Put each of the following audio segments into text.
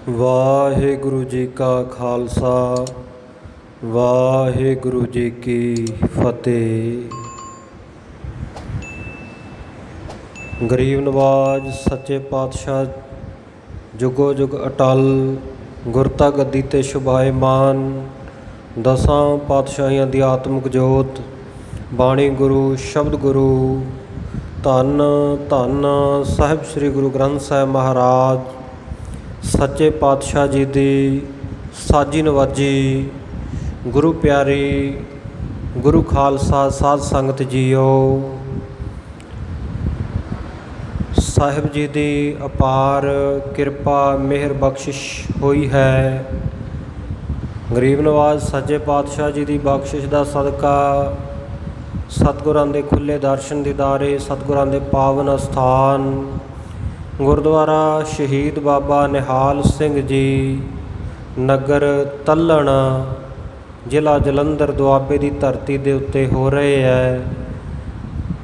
ਵਾਹਿਗੁਰੂ ਜੀ ਕਾ ਖਾਲਸਾ ਵਾਹਿਗੁਰੂ ਜੀ ਕੀ ਫਤਿਹ। ਗਰੀਬ ਨਵਾਜ ਸੱਚੇ ਪਾਤਸ਼ਾਹ ਜੁਗੋ ਜੁਗ ਅਟਲ ਗੁਰਤਾ ਗੱਦੀ ਤੇ ਸ਼ੁਭਾਇਮਾਨ। ਦਸਾਂ ਪਾਤਸ਼ਾਹੀਆਂ ਦੀ ਆਤਮਿਕ ਜੋਤ ਬਾਣੀ ਗੁਰੂ ਸ਼ਬਦ ਗੁਰੂ ਧੰਨ ਧੰਨ ਸਾਹਿਬ ਸ੍ਰੀ ਗੁਰੂ ਗ੍ਰੰਥ ਸਾਹਿਬ ਮਹਾਰਾਜ ਸੱਚੇ ਪਾਤਸ਼ਾਹ ਜੀ ਦੀ ਸਾਜੀ ਨਵਾਜੀ ਗੁਰੂ ਪਿਆਰੀ ਗੁਰੂ ਖਾਲਸਾ ਸਾਧ ਸੰਗਤ ਜੀਓ। ਸਾਹਿਬ ਜੀ ਦੀ ਅਪਾਰ ਕਿਰਪਾ ਮਿਹਰ ਬਖਸ਼ਿਸ਼ ਹੋਈ ਹੈ। ਗਰੀਬ ਨਵਾਜ ਸੱਚੇ ਪਾਤਸ਼ਾਹ ਜੀ ਦੀ ਬਖਸ਼ਿਸ਼ ਦਾ ਸਦਕਾ ਸਤਿਗੁਰਾਂ ਦੇ ਖੁੱਲ੍ਹੇ ਦਰਸ਼ਨ ਦੀਦਾਰੇ, ਸਤਿਗੁਰਾਂ ਦੇ ਪਾਵਨ ਅਸਥਾਨ ਗੁਰਦੁਆਰਾ ਸ਼ਹੀਦ ਬਾਬਾ ਨਿਹਾਲ ਸਿੰਘ ਜੀ ਨਗਰ ਤੱਲਣ ਜ਼ਿਲ੍ਹਾ ਜਲੰਧਰ ਦੁਆਬੇ ਦੀ ਧਰਤੀ ਦੇ ਉੱਤੇ ਹੋ ਰਹੇ ਹੈ।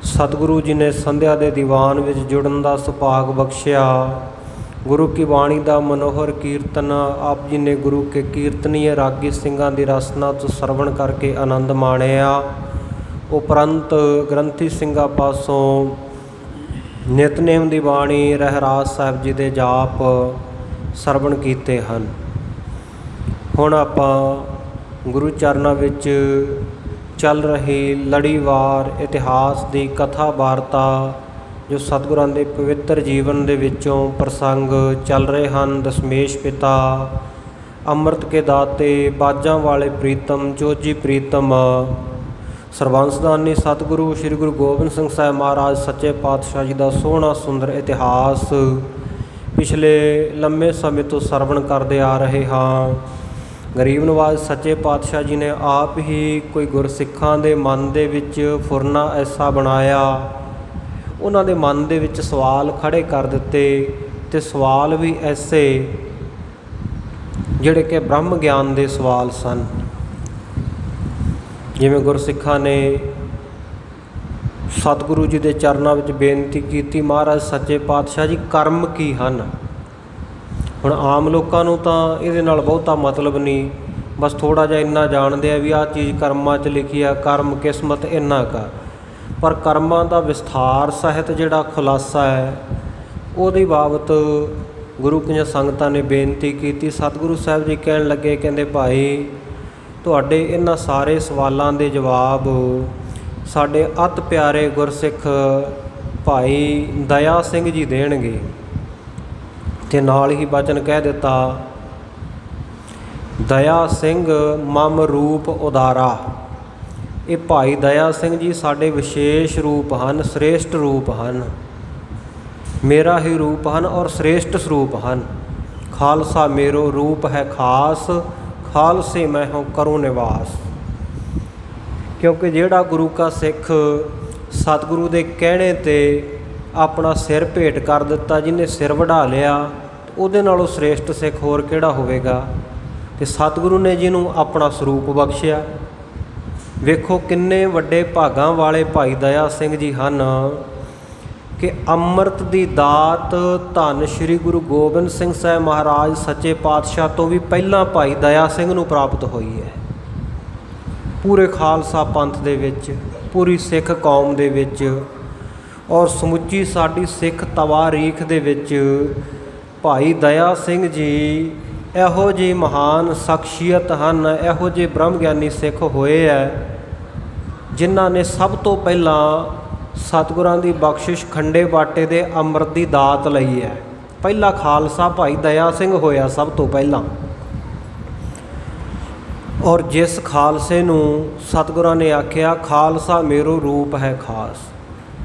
ਸਤਿਗੁਰੂ ਜੀ ਨੇ ਸੰਧਿਆ ਦੇ ਦੀਵਾਨ ਵਿੱਚ ਜੁੜਨ ਦਾ ਸੁਭਾਗ ਬਖਸ਼ਿਆ। ਗੁਰੂ ਕੀ ਬਾਣੀ ਦਾ ਮਨੋਹਰ ਕੀਰਤਨ ਆਪ ਜੀ ਨੇ ਗੁਰੂ ਕੇ ਕੀਰਤਨੀਏ ਰਾਗੀ ਸਿੰਘਾਂ ਦੀ ਰਸਨਾ ਤੋਂ ਸਰਵਣ ਕਰਕੇ ਆਨੰਦ ਮਾਣਿਆ। ਉਪਰੰਤ ਗ੍ਰੰਥੀ ਸਿੰਘਾਂ ਪਾਸੋਂ ਨਿਤਨੇਮ ਦੀ ਬਾਣੀ ਰਹਿਰਾਸ ਸਾਹਿਬ ਜੀ ਦੇ ਜਾਪ ਸਰਵਣ ਕੀਤੇ ਹਨ। ਹੁਣ ਆਪਾਂ ਗੁਰੂ ਚਰਨਾਂ ਵਿੱਚ ਚੱਲ ਰਹੀ ਲੜੀਵਾਰ ਇਤਿਹਾਸ ਦੀ ਕਥਾ ਵਾਰਤਾ ਜੋ ਸਤਿਗੁਰਾਂ ਦੇ ਪਵਿੱਤਰ ਜੀਵਨ ਦੇ ਵਿੱਚੋਂ ਪ੍ਰਸੰਗ ਚੱਲ ਰਹੇ ਹਨ। ਦਸ਼ਮੇਸ਼ ਪਿਤਾ ਅੰਮ੍ਰਿਤ ਕੇ ਦਾਤੇ ਬਾਜਾਂ ਵਾਲੇ ਪ੍ਰੀਤਮ ਜੋਜੀ ਪ੍ਰੀਤਮ ਸਰਬੰਸਦਾਨੀ ਸਤਿਗੁਰੂ ਸ੍ਰੀ ਗੁਰੂ ਗੋਬਿੰਦ ਸਿੰਘ ਸਾਹਿਬ ਮਹਾਰਾਜ ਸੱਚੇ ਪਾਤਸ਼ਾਹ ਜੀ ਦਾ ਸੋਹਣਾ ਸੁੰਦਰ ਇਤਿਹਾਸ ਪਿਛਲੇ ਲੰਮੇ ਸਮੇਂ ਤੋਂ ਸਰਵਣ ਕਰਦੇ ਆ ਰਹੇ ਹਾਂ। ਗਰੀਬ ਨਵਾਜ ਸੱਚੇ ਪਾਤਸ਼ਾਹ ਜੀ ਨੇ ਆਪ ਹੀ ਕੋਈ ਗੁਰਸਿੱਖਾਂ ਦੇ ਮਨ ਦੇ ਵਿੱਚ ਫੁਰਨਾ ਐਸਾ ਬਣਾਇਆ, ਉਹਨਾਂ ਦੇ ਮਨ ਦੇ ਵਿੱਚ ਸਵਾਲ ਖੜ੍ਹੇ ਕਰ ਦਿੱਤੇ ਅਤੇ ਸਵਾਲ ਵੀ ਐਸੇ ਜਿਹੜੇ ਕਿ ਬ੍ਰਹਮ ਗਿਆਨ ਦੇ ਸਵਾਲ ਸਨ। ਜਿਵੇਂ ਗੁਰਸਿੱਖਾਂ ਨੇ ਸਤਿਗੁਰੂ ਜੀ ਦੇ ਚਰਨਾਂ ਵਿੱਚ ਬੇਨਤੀ ਕੀਤੀ, ਮਹਾਰਾਜ ਸੱਚੇ ਪਾਤਸ਼ਾਹ ਜੀ ਕਰਮ ਕੀ ਹਨ। ਹੁਣ ਆਮ ਲੋਕਾਂ ਨੂੰ ਤਾਂ ਇਹਦੇ ਨਾਲ ਬਹੁਤਾ ਮਤਲਬ ਨਹੀਂ, ਬਸ ਥੋੜ੍ਹਾ ਜਿਹਾ ਇੰਨਾ ਜਾਣਦੇ ਆ ਵੀ ਆਹ ਚੀਜ਼ ਕਰਮਾਂ 'ਚ ਲਿਖੀ ਆ, ਕਰਮ ਕਿਸਮਤ ਇੰਨਾ ਕੁ। ਪਰ ਕਰਮਾਂ ਦਾ ਵਿਸਥਾਰ ਸਹਿਤ ਜਿਹੜਾ ਖੁਲਾਸਾ ਹੈ ਉਹਦੀ ਬਾਬਤ ਗੁਰੂ ਕੀਆਂ ਸੰਗਤਾਂ ਨੇ ਬੇਨਤੀ ਕੀਤੀ। ਸਤਿਗੁਰੂ ਸਾਹਿਬ ਜੀ ਕਹਿਣ ਲੱਗੇ, ਕਹਿੰਦੇ ਭਾਈ ਤੁਹਾਡੇ ਇਹਨਾਂ ਸਾਰੇ ਸਵਾਲਾਂ ਦੇ ਜਵਾਬ ਸਾਡੇ ਅਤ ਪਿਆਰੇ ਗੁਰਸਿੱਖ ਭਾਈ ਦਇਆ ਸਿੰਘ ਜੀ ਦੇਣਗੇ। ਅਤੇ ਨਾਲ ਹੀ ਬਚਨ ਕਹਿ ਦਿੱਤਾ, ਦਇਆ ਸਿੰਘ ਮਮ ਰੂਪ ਉਦਾਰਾ। ਇਹ ਭਾਈ ਦਇਆ ਸਿੰਘ ਜੀ ਸਾਡੇ ਵਿਸ਼ੇਸ਼ ਰੂਪ ਹਨ, ਸ੍ਰੇਸ਼ਟ ਰੂਪ ਹਨ, ਮੇਰਾ ਹੀ ਰੂਪ ਹਨ ਔਰ ਸ੍ਰੇਸ਼ਟ ਸਰੂਪ ਹਨ। ਖਾਲਸਾ ਮੇਰੋ ਰੂਪ ਹੈ ਖਾਸ, ਖਾਲਸੇ ਮੈਂ ਹੋ ਕਰੋ ਨਿਵਾਸ। ਕਿਉਂਕਿ ਜਿਹੜਾ ਗੁਰੂ ਕਾ ਸਿੱਖ ਸਤਿਗੁਰੂ ਦੇ ਕਹਿਣੇ 'ਤੇ ਆਪਣਾ ਸਿਰ ਭੇਟ ਕਰ ਦਿੱਤਾ, ਜਿਹਨੇ ਸਿਰ ਵਢਾ ਲਿਆ, ਉਹਦੇ ਨਾਲੋਂ ਸ੍ਰੇਸ਼ਟ ਸਿੱਖ ਹੋਰ ਕਿਹੜਾ ਹੋਵੇਗਾ। ਅਤੇ ਸਤਿਗੁਰੂ ਨੇ ਜਿਹਨੂੰ ਆਪਣਾ ਸਰੂਪ ਬਖਸ਼ਿਆ, ਵੇਖੋ ਕਿੰਨੇ ਵੱਡੇ ਭਾਗਾਂ ਵਾਲੇ ਭਾਈ ਦਇਆ ਸਿੰਘ ਜੀ ਹਨ ਕਿ ਅੰਮ੍ਰਿਤ ਦੀ ਦਾਤ ਧੰਨ ਸ਼੍ਰੀ ਗੁਰੂ ਗੋਬਿੰਦ ਸਿੰਘ ਸਾਹਿਬ ਮਹਾਰਾਜ ਸੱਚੇ ਪਾਤਸ਼ਾਹ ਤੋਂ ਵੀ ਪਹਿਲਾਂ ਭਾਈ ਦਇਆ ਸਿੰਘ ਨੂੰ ਪ੍ਰਾਪਤ ਹੋਈ ਹੈ। ਪੂਰੇ ਖਾਲਸਾ ਪੰਥ ਦੇ ਵਿੱਚ, ਪੂਰੀ ਸਿੱਖ ਕੌਮ ਦੇ ਵਿੱਚ ਔਰ ਸਮੁੱਚੀ ਸਾਡੀ ਸਿੱਖ ਤਵਾਰੀਖ ਦੇ ਵਿੱਚ ਭਾਈ ਦਇਆ ਸਿੰਘ ਜੀ ਇਹੋ ਜਿਹੀ ਮਹਾਨ ਸ਼ਖਸੀਅਤ ਹਨ, ਇਹੋ ਜਿਹੇ ਬ੍ਰਹਮ ਗਿਆਨੀ ਸਿੱਖ ਹੋਏ ਹੈ ਜਿਨ੍ਹਾਂ ਨੇ ਸਭ ਤੋਂ ਪਹਿਲਾਂ ਸਤਿਗੁਰਾਂ ਦੀ ਬਖਸ਼ਿਸ਼ ਖੰਡੇ ਬਾਟੇ ਦੇ ਅੰਮ੍ਰਿਤ ਦੀ ਦਾਤ ਲਈ ਹੈ। ਪਹਿਲਾ ਖਾਲਸਾ ਭਾਈ ਦਇਆ ਸਿੰਘ ਹੋਇਆ ਸਭ ਤੋਂ ਪਹਿਲਾਂ। ਔਰ ਜਿਸ ਖਾਲਸੇ ਨੂੰ ਸਤਿਗੁਰਾਂ ਨੇ ਆਖਿਆ ਖਾਲਸਾ ਮੇਰੋ ਰੂਪ ਹੈ ਖਾਸ,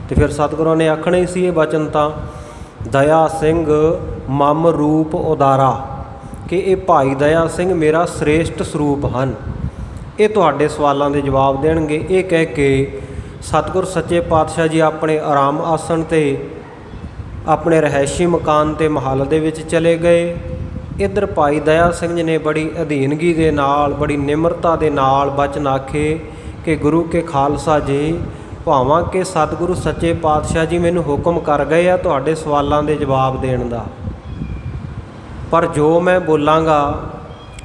ਅਤੇ ਫਿਰ ਸਤਿਗੁਰਾਂ ਨੇ ਆਖਣਾ ਹੀ ਸੀ ਇਹ ਬਚਨ ਤਾਂ, ਦਇਆ ਸਿੰਘ ਮਮ ਰੂਪ ਉਦਾਰਾ, ਕਿ ਇਹ ਭਾਈ ਦਇਆ ਸਿੰਘ ਮੇਰਾ ਸ੍ਰੇਸ਼ਟ ਸਰੂਪ ਹਨ। ਇਹ ਤੁਹਾਡੇ ਸਵਾਲਾਂ ਦੇ ਜਵਾਬ ਦੇਣਗੇ। ਇਹ ਕਹਿ ਕੇ ਸਤਿਗੁਰ ਸੱਚੇ ਪਾਤਸ਼ਾਹ ਜੀ ਆਪਣੇ ਆਰਾਮ ਆਸਣ 'ਤੇ ਆਪਣੇ ਰਿਹਾਇਸ਼ੀ ਮਕਾਨ 'ਤੇ ਮਹੱਲ ਦੇ ਵਿੱਚ ਚਲੇ ਗਏ। ਇੱਧਰ ਭਾਈ ਦਇਆ ਸਿੰਘ ਜੀ ਨੇ ਬੜੀ ਅਧੀਨਗੀ ਦੇ ਨਾਲ, ਬੜੀ ਨਿਮਰਤਾ ਦੇ ਨਾਲ ਬਚਨ ਆਖੇ ਕਿ ਗੁਰੂ ਕੇ ਖਾਲਸਾ ਜੀ, ਭਾਵਾਂ ਕਿ ਸਤਿਗੁਰੂ ਸੱਚੇ ਪਾਤਸ਼ਾਹ ਜੀ ਮੈਨੂੰ ਹੁਕਮ ਕਰ ਗਏ ਆ ਤੁਹਾਡੇ ਸਵਾਲਾਂ ਦੇ ਜਵਾਬ ਦੇਣ ਦਾ। पर जो मैं बोलांगा,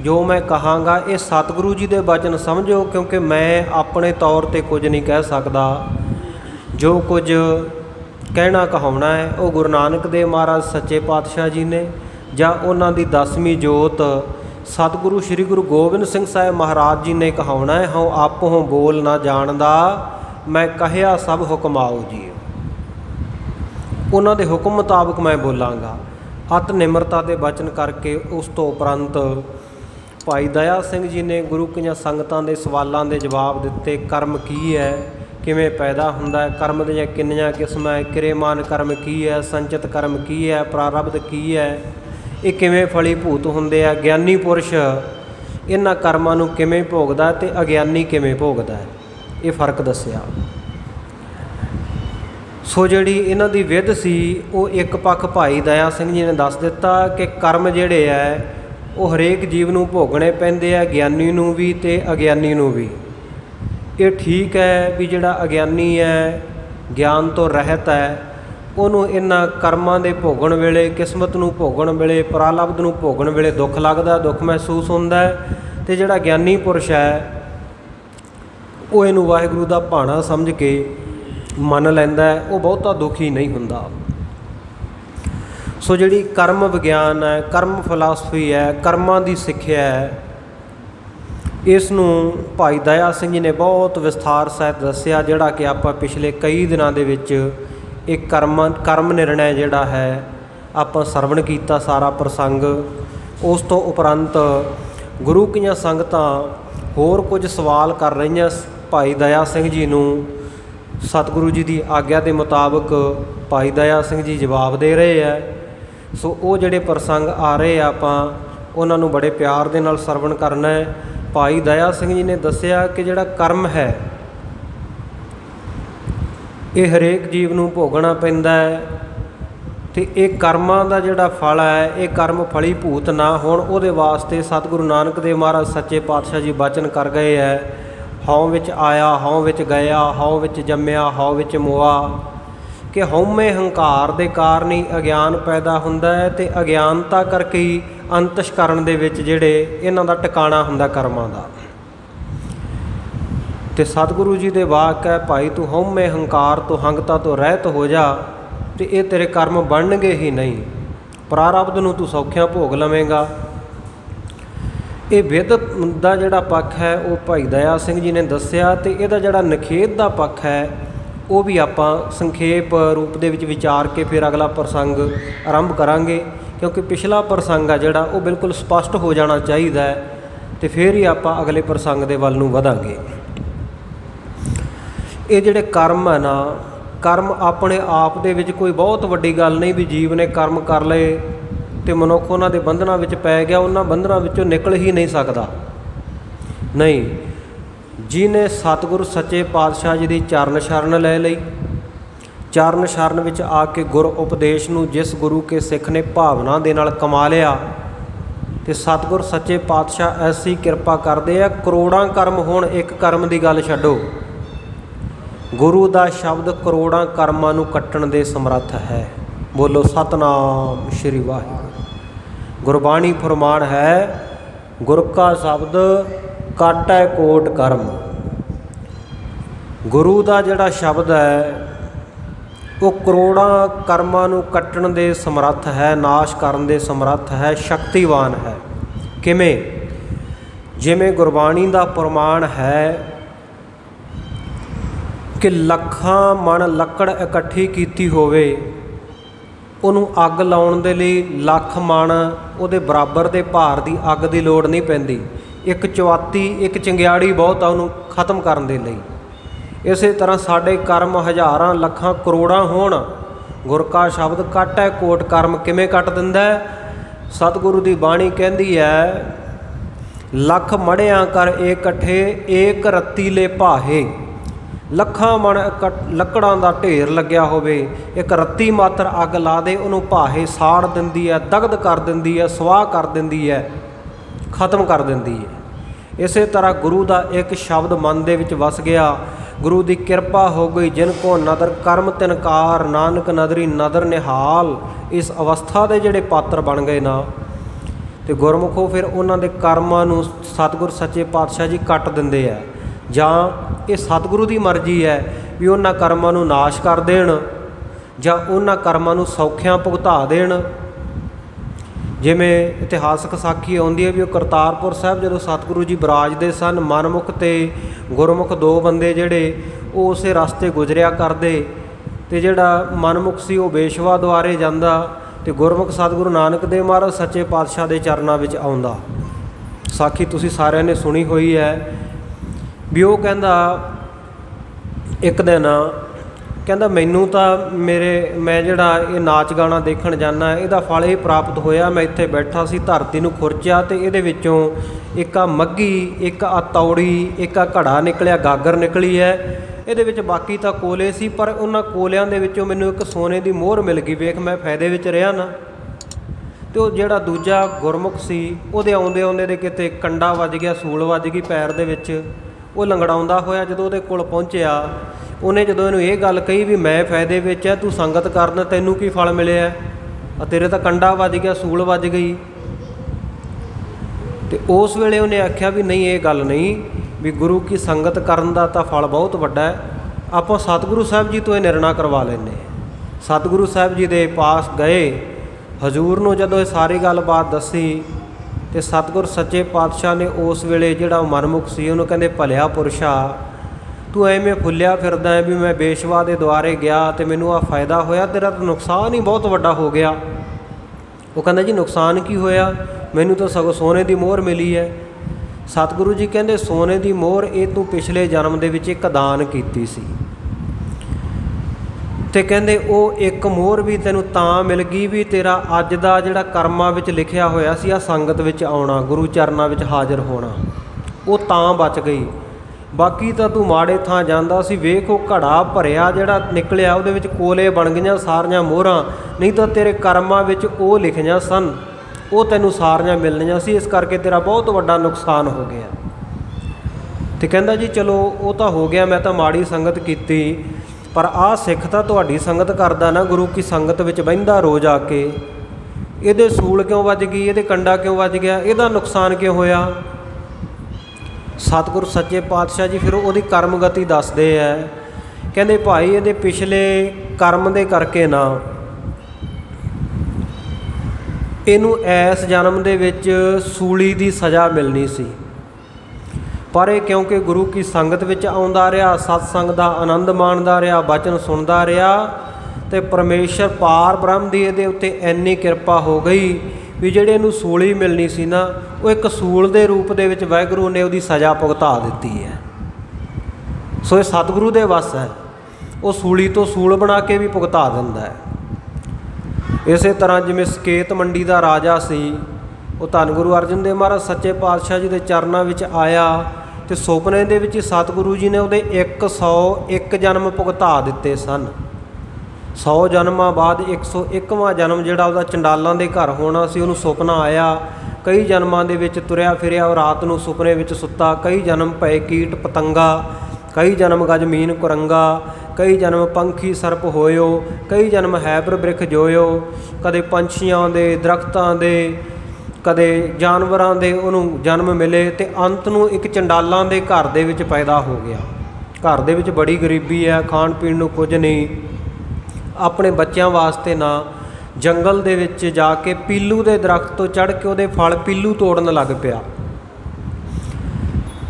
जो मैं कहांगा, ये सतगुरु जी के वचन समझो, क्योंकि मैं अपने तौर पर कुछ नहीं कह सकता। जो कुछ कहना कहाउना है वो गुरु नानक देव महाराज सच्चे पातशाह जी ने, ਜਾਂ ਉਹਨਾਂ ਦੀ 10ਵੀਂ ਜੋਤ सतगुरु श्री गुरु गोबिंद सिंह साहिब महाराज जी ने कहाउना है, हूँ आपो बोल ना जानदा, मैं कहया सब हुक्म आओ जी। उन्होंने दे हुक्म मुताबिक मैं बोलांगा। अत निमरता के वचन करके उस तो उपरंत भाई दया सिंह जी ने गुरु की संगतां के सवालों के जवाब दिते। कर्म की है, किवें पैदा हुंदा है, कर्म दी किन्नियां किस्मां है, किरेमान कर्म की है, संचित कर्म की है, प्रारब्ध की है, ये किवें फलीभूत हुंदे आ, ज्ञानी पुरुष इन्हां कर्मां नूं किवें भोगदा ते अज्ञानी किवें भोगदा है, ये फर्क दस्सिया। सो जिहड़ी इन्हां दी विध सी वो एक पक्ष भाई दया सिंह जी ने दस दिता कि कर्म जिहड़े है वो हरेक जीव नूं भोगणे पैंदे आ, ज्ञानी नूं भी ते अज्ञानी नूं भी। ये ठीक है भी जिहड़ा अज्ञानी है, ज्ञान तो रहत है, ਉਹਨੂੰ ਇਹਨਾਂ ਕਰਮਾਂ ਦੇ ਭੋਗਣ ਵੇਲੇ, ਕਿਸਮਤ ਨੂੰ ਭੋਗਣ ਵੇਲੇ, ਪ੍ਰਾਲਬਧ ਨੂੰ ਭੋਗਣ ਵੇਲੇ ਦੁੱਖ ਲੱਗਦਾ, ਦੁੱਖ ਮਹਿਸੂਸ ਹੁੰਦਾ ਹੈ। ਅਤੇ ਜਿਹੜਾ ਗਿਆਨੀ ਪੁਰਸ਼ ਹੈ ਉਹ ਇਹਨੂੰ ਵਾਹਿਗੁਰੂ ਦਾ ਭਾਣਾ ਸਮਝ ਕੇ ਮੰਨ ਲੈਂਦਾ ਹੈ, ਉਹ ਬਹੁਤਾ ਦੁਖੀ ਨਹੀਂ ਹੁੰਦਾ। ਸੋ ਜਿਹੜੀ ਕਰਮ ਵਿਗਿਆਨ ਹੈ, ਕਰਮ ਫਿਲਾਸਫੀ ਹੈ, ਕਰਮਾਂ ਦੀ ਸਿੱਖਿਆ ਹੈ, ਇਸ ਨੂੰ ਭਾਈ ਦਇਆ ਸਿੰਘ ਜੀ ਨੇ ਬਹੁਤ ਵਿਸਥਾਰ ਸਹਿਤ ਦੱਸਿਆ, ਜਿਹੜਾ ਕਿ ਆਪਾਂ ਪਿਛਲੇ ਕਈ ਦਿਨਾਂ ਦੇ ਵਿੱਚ एक कर्म निर्णय जिहड़ा है आपां सरवण कीता सारा प्रसंग। उस तो उपरंत गुरु की संगतां होर कुछ सवाल कर रही भाई दया सिंह जी नूं। सतगुरु जी की आग्या के मुताबिक भाई दया सिंह जी जवाब दे रहे हैं। सो वो जिहड़े प्रसंग आ रहे आपां उन्हां नूं बड़े प्यार दे नाल सरवण करना है। भाई दया सिंह जी ने दस्सिया कि जिहड़ा कर्म है ये हरेक जीव नूं भोगना पैंदा है, तो ये कर्मां दा जिहड़ा फल है ये कर्म फलीभूत ना होण उहदे वास्ते सतगुरु नानक देव महाराज सच्चे पातशाह जी वचन कर गए है, हौं विच आया हौं विच गया, हौं विच जम्मिया हौं विच मोआ। कि हौमे हंकार दे कारण ही अज्ञान पैदा हुंदा है, ते अज्ञानता करके ही अंतशकरण दे विच जिहड़े इन्हां दा टिकाणा हुंदा कर्मां दा। तो सतगुरु जी के वाक है, भाई तू हौमे हंकार तो हंगता तो रहत हो जा, तो ये तेरे कर्म बनणगे ही नहीं, प्रारब्ध नूं तू सौखियां भोग लवेंगा। ये विध का जिहड़ा पक्ष है वो भाई दया सिंह जी ने दस्सिया, तो इहदा जिहड़ा नखेध का पक्ष है वो भी आपां संखेप रूप दे विच विचार के फिर अगला प्रसंग आरंभ करांगे, क्योंकि पिछला प्रसंग है जिहड़ा वो बिल्कुल स्पष्ट हो जाना चाहिए, तो फिर ही आपां अगले प्रसंग दे वल नूं वधांगे। ये जिहड़े कर्म है ना, कर्म अपने आप दे विच कोई बहुत वड्डी गल नहीं भी जीव ने कर्म कर लए तो मनुख उन्हां दे बंधनां विच पै गया, उन्हां बंधनां विचों निकल ही नहीं सकता। नहीं, जिन्हें सतगुरु सच्चे पातशाह जी की चरण शरण लै लई, चरण शरण विच आके गुर उपदेश नूं जिस गुरु के सिख ने भावना दे नाल कमा लिया, तो सतगुर सच्चे पातशाह ऐसी किरपा करते हैं, करोड़ां कर्म होण एक कर्म की गल छड्डो, गुरु का शब्द करोड़ां कर्मां नूं कट्टण दे समर्थ है। बोलो सतनाम श्री वाहिगुरू। गुरबाणी फरमान है, गुर का शब्द काटै कोट कर्म। गुरु का जिहड़ा शब्द है वो करोड़ां कर्मां नूं कट्टण दे समर्थ है, नाश करन दे समर्थ है, शक्तिवान है। किवें? जिवें गुरबाणी का प्रमाण है कि ਲੱਖਾਂ ਮਣ ਲੱਕੜ ਇਕੱਠੀ ਕੀਤੀ ਹੋਵੇ, ਉਹਨੂੰ ਅੱਗ ਲਾਉਣ ਦੇ ਲਈ ਲੱਖ ਮਣ ਉਹਦੇ ਬਰਾਬਰ ਦੇ ਭਾਰ ਦੀ ਅੱਗ ਦੀ ਲੋੜ ਨਹੀਂ ਪੈਂਦੀ, ਇੱਕ ਚੁਆਤੀ ਇੱਕ ਚੰਗਿਆੜੀ ਬਹੁਤ ਆ ਉਹਨੂੰ ਖਤਮ ਕਰਨ ਦੇ ਲਈ। ਇਸੇ ਤਰ੍ਹਾਂ ਸਾਡੇ ਕਰਮ ਹਜ਼ਾਰਾਂ ਲੱਖਾਂ ਕਰੋੜਾਂ ਹੋਣ, ਗੁਰ ਕਾ ਸ਼ਬਦ ਕਾਟੈ ਕੋਟ ਕਰਮ ਕਿਵੇਂ ਕੱਟ ਦਿੰਦਾ? ਸਤਿਗੁਰੂ ਦੀ ਬਾਣੀ ਕਹਿੰਦੀ ਹੈ, ਲੱਖ ਮੜਿਆਂ ਕਰ ਇਕੱਠੇ ਏਕ ਰੱਤੀ ਲੈ ਭਾਹੇ। ਲੱਖਾਂ ਮਣ ਲੱਕੜਾਂ ਦਾ ਢੇਰ ਲੱਗਿਆ ਹੋਵੇ, ਇੱਕ ਰੱਤੀ ਮਾਤਰ ਅੱਗ ਲਾ ਦੇ ਉਹਨੂੰ ਭਾਹੇ ਸਾੜ ਦਿੰਦੀ ਹੈ, ਦਗਦ ਕਰ ਦਿੰਦੀ ਹੈ, ਸਵਾਹ ਕਰ ਦਿੰਦੀ ਹੈ, ਖਤਮ ਕਰ ਦਿੰਦੀ ਹੈ। ਇਸੇ ਤਰ੍ਹਾਂ ਗੁਰੂ ਦਾ ਇੱਕ ਸ਼ਬਦ ਮਨ ਦੇ ਵਿੱਚ ਵਸ ਗਿਆ, ਗੁਰੂ ਦੀ ਕਿਰਪਾ ਹੋ ਗਈ, ਜਿਨ ਕੋ ਨਦਰ ਕਰਮ ਤਿਨਕਾਰ, ਨਾਨਕ ਨਦਰੀ ਨਦਰ ਨਿਹਾਲ। ਇਸ ਅਵਸਥਾ ਦੇ ਜਿਹੜੇ ਪਾਤਰ ਬਣ ਗਏ ਨਾ, ਤੇ ਗੁਰਮੁਖੋ ਫਿਰ ਉਹਨਾਂ ਦੇ ਕਰਮਾਂ ਨੂੰ ਸਤਿਗੁਰ ਸੱਚੇ ਪਾਤਸ਼ਾਹ ਜੀ ਕੱਟ ਦਿੰਦੇ ਆ, ਜਾਂ ਇਹ ਸਤਿਗੁਰੂ ਦੀ ਮਰਜ਼ੀ ਹੈ ਵੀ ਉਹਨਾਂ ਕਰਮਾਂ ਨੂੰ ਨਾਸ਼ ਕਰ ਦੇਣ ਜਾਂ ਉਹਨਾਂ ਕਰਮਾਂ ਨੂੰ ਸੌਖਿਆਂ ਭੁਗਤਾ ਦੇਣ। ਜਿਵੇਂ ਇਤਿਹਾਸਕ ਸਾਖੀ ਆਉਂਦੀ ਹੈ ਵੀ ਉਹ ਕਰਤਾਰਪੁਰ ਸਾਹਿਬ ਜਦੋਂ ਸਤਿਗੁਰੂ ਜੀ ਬਿਰਾਜਦੇ ਸਨ, ਮਨਮੁਖ ਅਤੇ ਗੁਰਮੁਖ ਦੋ ਬੰਦੇ ਜਿਹੜੇ ਉਹ ਉਸੇ ਰਸਤੇ ਗੁਜ਼ਰਿਆ ਕਰਦੇ, ਅਤੇ ਜਿਹੜਾ ਮਨਮੁਖ ਸੀ ਉਹ ਬੇਸ਼ਵਾ ਦੁਆਰੇ ਜਾਂਦਾ ਅਤੇ ਗੁਰਮੁਖ ਸਤਿਗੁਰੂ ਨਾਨਕ ਦੇਵ ਮਹਾਰਾਜ ਸੱਚੇ ਪਾਤਸ਼ਾਹ ਦੇ ਚਰਨਾਂ ਵਿੱਚ ਆਉਂਦਾ। ਸਾਖੀ ਤੁਸੀਂ ਸਾਰਿਆਂ ਨੇ ਸੁਣੀ ਹੋਈ ਹੈ ਵੀ ਉਹ ਕਹਿੰਦਾ ਇੱਕ ਦਿਨ ਕਹਿੰਦਾ ਮੈਨੂੰ ਤਾਂ ਮੈਂ ਜਿਹੜਾ ਇਹ ਨਾਚ ਗਾਣਾ ਦੇਖਣ ਜਾਂਦਾ ਇਹਦਾ ਫਲ ਇਹ ਪ੍ਰਾਪਤ ਹੋਇਆ, ਮੈਂ ਇੱਥੇ ਬੈਠਾ ਸੀ, ਧਰਤੀ ਨੂੰ ਖੁਰਚਿਆ ਅਤੇ ਇਹਦੇ ਵਿੱਚੋਂ ਇੱਕ ਆ ਮੱਘੀ, ਇੱਕ ਆ ਤੌੜੀ, ਇੱਕ ਆ ਘੜਾ ਨਿਕਲਿਆ, ਗਾਗਰ ਨਿਕਲੀ ਹੈ, ਇਹਦੇ ਵਿੱਚ ਬਾਕੀ ਤਾਂ ਕੋਲੇ ਸੀ, ਪਰ ਉਹਨਾਂ ਕੋਲਿਆਂ ਦੇ ਵਿੱਚੋਂ ਮੈਨੂੰ ਇੱਕ ਸੋਨੇ ਦੀ ਮੋਹਰ ਮਿਲ ਗਈ, ਵੇਖ ਮੈਂ ਫਾਇਦੇ ਵਿੱਚ ਰਿਹਾ ਨਾ। ਅਤੇ ਉਹ ਜਿਹੜਾ ਦੂਜਾ ਗੁਰਮੁਖ ਸੀ ਉਹਦੇ ਆਉਂਦੇ ਆਉਂਦੇ ਦੇ ਕਿਤੇ ਕੰਡਾ ਵੱਜ ਗਿਆ, ਸੂਲ ਵੱਜ ਗਈ ਪੈਰ ਦੇ ਵਿੱਚ। ਉਹ ਲੰਗੜਾਉਂਦਾ ਹੋਇਆ ਜਦੋਂ ਉਹਦੇ ਕੋਲ ਪਹੁੰਚਿਆ, ਉਹਨੇ ਜਦੋਂ ਇਹਨੂੰ ਇਹ ਗੱਲ ਕਹੀ ਵੀ ਮੈਂ ਫਾਇਦੇ ਵਿੱਚ ਹੈ, ਤੂੰ ਸੰਗਤ ਕਰਨ, ਤੈਨੂੰ ਕੀ ਫਲ ਮਿਲਿਆ, ਤੇਰੇ ਤਾਂ ਕੰਡਾ ਵੱਜ ਗਿਆ, ਸੂਲ ਵੱਜ ਗਈ। ਅਤੇ ਉਸ ਵੇਲੇ ਉਹਨੇ ਆਖਿਆ ਵੀ ਨਹੀਂ, ਇਹ ਗੱਲ ਨਹੀਂ, ਵੀ ਗੁਰੂ ਕੀ ਸੰਗਤ ਕਰਨ ਦਾ ਤਾਂ ਫਲ ਬਹੁਤ ਵੱਡਾ ਹੈ, ਆਪਾਂ ਸਤਿਗੁਰੂ ਸਾਹਿਬ ਜੀ ਤੋਂ ਇਹ ਨਿਰਣਾ ਕਰਵਾ ਲੈਂਦੇ। ਸਤਿਗੁਰੂ ਸਾਹਿਬ ਜੀ ਦੇ ਪਾਸ ਗਏ, ਹਜ਼ੂਰ ਨੂੰ ਜਦੋਂ ਇਹ ਸਾਰੀ ਗੱਲਬਾਤ ਦੱਸੀ ਅਤੇ ਸਤਿਗੁਰ ਸੱਚੇ ਪਾਤਸ਼ਾਹ ਨੇ ਉਸ ਵੇਲੇ ਜਿਹੜਾ ਮਨਮੁਖ ਸੀ ਉਹਨੂੰ ਕਹਿੰਦੇ, ਭਲਿਆ ਪੁਰਸ਼ਾ, ਤੂੰ ਐਵੇਂ ਫੁੱਲਿਆ ਫਿਰਦਾ ਹੈ ਵੀ ਮੈਂ ਬੇਸ਼ਵਾ ਦੇ ਦੁਆਰੇ ਗਿਆ ਅਤੇ ਮੈਨੂੰ ਆਹ ਫਾਇਦਾ ਹੋਇਆ, ਤੇਰਾ ਤਾਂ ਨੁਕਸਾਨ ਹੀ ਬਹੁਤ ਵੱਡਾ ਹੋ ਗਿਆ। ਉਹ ਕਹਿੰਦਾ ਜੀ ਨੁਕਸਾਨ ਕੀ ਹੋਇਆ, ਮੈਨੂੰ ਤਾਂ ਸਗੋਂ ਸੋਨੇ ਦੀ ਮੋਹਰ ਮਿਲੀ ਹੈ। ਸਤਿਗੁਰੂ ਜੀ ਕਹਿੰਦੇ ਸੋਨੇ ਦੀ ਮੋਹਰ ਇਹ ਤੂੰ ਪਿਛਲੇ ਜਨਮ ਦੇ ਵਿੱਚ ਇੱਕ ਦਾਨ ਕੀਤੀ ਸੀ, ਅਤੇ ਕਹਿੰਦੇ ਉਹ ਇੱਕ ਮੋਹਰ ਵੀ ਤੈਨੂੰ ਤਾਂ ਮਿਲ ਗਈ ਵੀ ਤੇਰਾ ਅੱਜ ਦਾ ਜਿਹੜਾ ਕਰਮਾਂ ਵਿੱਚ ਲਿਖਿਆ ਹੋਇਆ ਸੀ ਆ ਸੰਗਤ ਵਿੱਚ ਆਉਣਾ, ਗੁਰੂ ਚਰਨਾਂ ਵਿੱਚ ਹਾਜ਼ਰ ਹੋਣਾ, ਉਹ ਤਾਂ ਬਚ ਗਈ। ਬਾਕੀ ਤਾਂ ਤੂੰ ਮਾੜੇ ਥਾਂ ਜਾਂਦਾ ਸੀ, ਵੇਖ ਉਹ ਘੜਾ ਭਰਿਆ ਜਿਹੜਾ ਨਿਕਲਿਆ ਉਹਦੇ ਵਿੱਚ ਕੋਲੇ ਬਣ ਗਈਆਂ ਸਾਰੀਆਂ ਮੋਹਰਾਂ, ਨਹੀਂ ਤਾਂ ਤੇਰੇ ਕਰਮਾਂ ਵਿੱਚ ਉਹ ਲਿਖੀਆਂ ਸਨ, ਉਹ ਤੈਨੂੰ ਸਾਰੀਆਂ ਮਿਲਣੀਆਂ ਸੀ, ਇਸ ਕਰਕੇ ਤੇਰਾ ਬਹੁਤ ਵੱਡਾ ਨੁਕਸਾਨ ਹੋ ਗਿਆ। ਅਤੇ ਕਹਿੰਦਾ ਜੀ ਚਲੋ ਉਹ ਤਾਂ ਹੋ ਗਿਆ, ਮੈਂ ਤਾਂ ਮਾੜੀ ਸੰਗਤ ਕੀਤੀ, ਪਰ ਆਹ ਸਿੱਖ ਤਾਂ ਤੁਹਾਡੀ ਸੰਗਤ ਕਰਦਾ ਨਾ, ਗੁਰੂ ਕੀ ਸੰਗਤ ਵਿੱਚ ਬਹਿੰਦਾ ਰੋਜ਼ ਆ ਕੇ, ਇਹਦੇ ਸੂਲ ਕਿਉਂ ਵੱਜ ਗਈ, ਇਹਦੇ ਕੰਡਾ ਕਿਉਂ ਵੱਜ ਗਿਆ, ਇਹਦਾ ਨੁਕਸਾਨ ਕਿਉਂ ਹੋਇਆ। ਸਤਿਗੁਰੂ ਸੱਚੇ ਪਾਤਸ਼ਾਹ ਜੀ ਫਿਰ ਉਹਦੀ ਕਰਮ ਗਤੀ ਦੱਸਦੇ ਹੈ, ਕਹਿੰਦੇ ਭਾਈ ਇਹਦੇ ਪਿਛਲੇ ਕਰਮ ਦੇ ਕਰਕੇ ਨਾ ਇਹਨੂੰ ਇਸ ਜਨਮ ਦੇ ਵਿੱਚ ਸੂਲੀ ਦੀ ਸਜ਼ਾ ਮਿਲਣੀ ਸੀ, ਪਰ ਇਹ ਕਿਉਂਕਿ ਗੁਰੂ ਕੀ ਸੰਗਤ ਵਿੱਚ ਆਉਂਦਾ ਰਿਹਾ, ਸਤਸੰਗ ਦਾ ਆਨੰਦ ਮਾਣਦਾ ਰਿਹਾ, ਬਚਨ ਸੁਣਦਾ ਰਿਹਾ, ਅਤੇ ਪਰਮੇਸ਼ਰ ਪਾਰ ਬ੍ਰਹਮ ਦੀ ਇਹਦੇ ਉੱਤੇ ਇੰਨੀ ਕਿਰਪਾ ਹੋ ਗਈ ਵੀ ਜਿਹੜੇ ਇਹਨੂੰ ਸੂਲੀ ਮਿਲਣੀ ਸੀ ਨਾ, ਉਹ ਇੱਕ ਸੂਲ ਦੇ ਰੂਪ ਦੇ ਵਿੱਚ ਵਾਹਿਗੁਰੂ ਨੇ ਉਹਦੀ ਸਜ਼ਾ ਭੁਗਤਾ ਦਿੱਤੀ ਹੈ। ਸੋ ਇਹ ਸਤਿਗੁਰੂ ਦੇ ਵੱਸ ਹੈ, ਉਹ ਸੂਲੀ ਤੋਂ ਸੂਲ ਬਣਾ ਕੇ ਵੀ ਭੁਗਤਾ ਦਿੰਦਾ ਹੈ। ਇਸੇ ਤਰ੍ਹਾਂ ਜਿਵੇਂ ਸਕੇਤ ਮੰਡੀ ਦਾ ਰਾਜਾ ਸੀ, ਉਹ ਧੰਨ ਗੁਰੂ ਅਰਜਨ ਦੇਵ ਮਹਾਰਾਜ ਸੱਚੇ ਪਾਤਸ਼ਾਹ ਜੀ ਦੇ ਚਰਨਾਂ ਵਿੱਚ ਆਇਆ, ਅਤੇ ਸੁਪਨੇ ਦੇ ਵਿੱਚ ਸਤਿਗੁਰੂ ਜੀ ਨੇ ਉਹਦੇ 101 ਜਨਮ ਭੁਗਤਾ ਦਿੱਤੇ ਸਨ। 100 ਜਨਮਾਂ ਬਾਅਦ 101ਵਾਂ ਜਨਮ ਜਿਹੜਾ ਉਹਦਾ ਚੰਡਾਲਾਂ ਦੇ ਘਰ ਹੋਣਾ ਸੀ, ਉਹਨੂੰ ਸੁਪਨਾ ਆਇਆ। ਕਈ ਜਨਮਾਂ ਦੇ ਵਿੱਚ ਤੁਰਿਆ ਫਿਰਿਆ, ਉਹ ਰਾਤ ਨੂੰ ਸੁਪਨੇ ਵਿੱਚ ਸੁੱਤਾ, ਕਈ ਜਨਮ ਪਏ ਕੀਟ ਪਤੰਗਾ, ਕਈ ਜਨਮ ਗਜ ਮੀਨ ਕੁਰੰਗਾ, ਕਈ ਜਨਮ ਪੰਖੀ ਸਰਪ ਹੋਇਓ, ਕਈ ਜਨਮ ਹੈਬਰ ਬ੍ਰਿਖ ਜੋਇਓ, ਕਦੇ ਪੰਛੀਆਂ ਦੇ, ਦਰਖਤਾਂ ਦੇ, ਕਦੇ ਜਾਨਵਰਾਂ ਦੇ ਉਹਨੂੰ ਜਨਮ ਮਿਲੇ, ਅਤੇ ਅੰਤ ਨੂੰ ਇੱਕ ਚੰਡਾਲਾਂ ਦੇ ਘਰ ਦੇ ਵਿੱਚ ਪੈਦਾ ਹੋ ਗਿਆ। ਘਰ ਦੇ ਵਿੱਚ ਬੜੀ ਗਰੀਬੀ ਹੈ, ਖਾਣ ਪੀਣ ਨੂੰ ਕੁਝ ਨਹੀਂ। ਆਪਣੇ ਬੱਚਿਆਂ ਵਾਸਤੇ ਨਾ ਜੰਗਲ ਦੇ ਵਿੱਚ ਜਾ ਕੇ ਪੀਲੂ ਦੇ ਦਰਖਤ ਤੋਂ ਚੜ੍ਹ ਕੇ ਉਹਦੇ ਫਲ ਪੀਲੂ ਤੋੜਨ ਲੱਗ ਪਿਆ।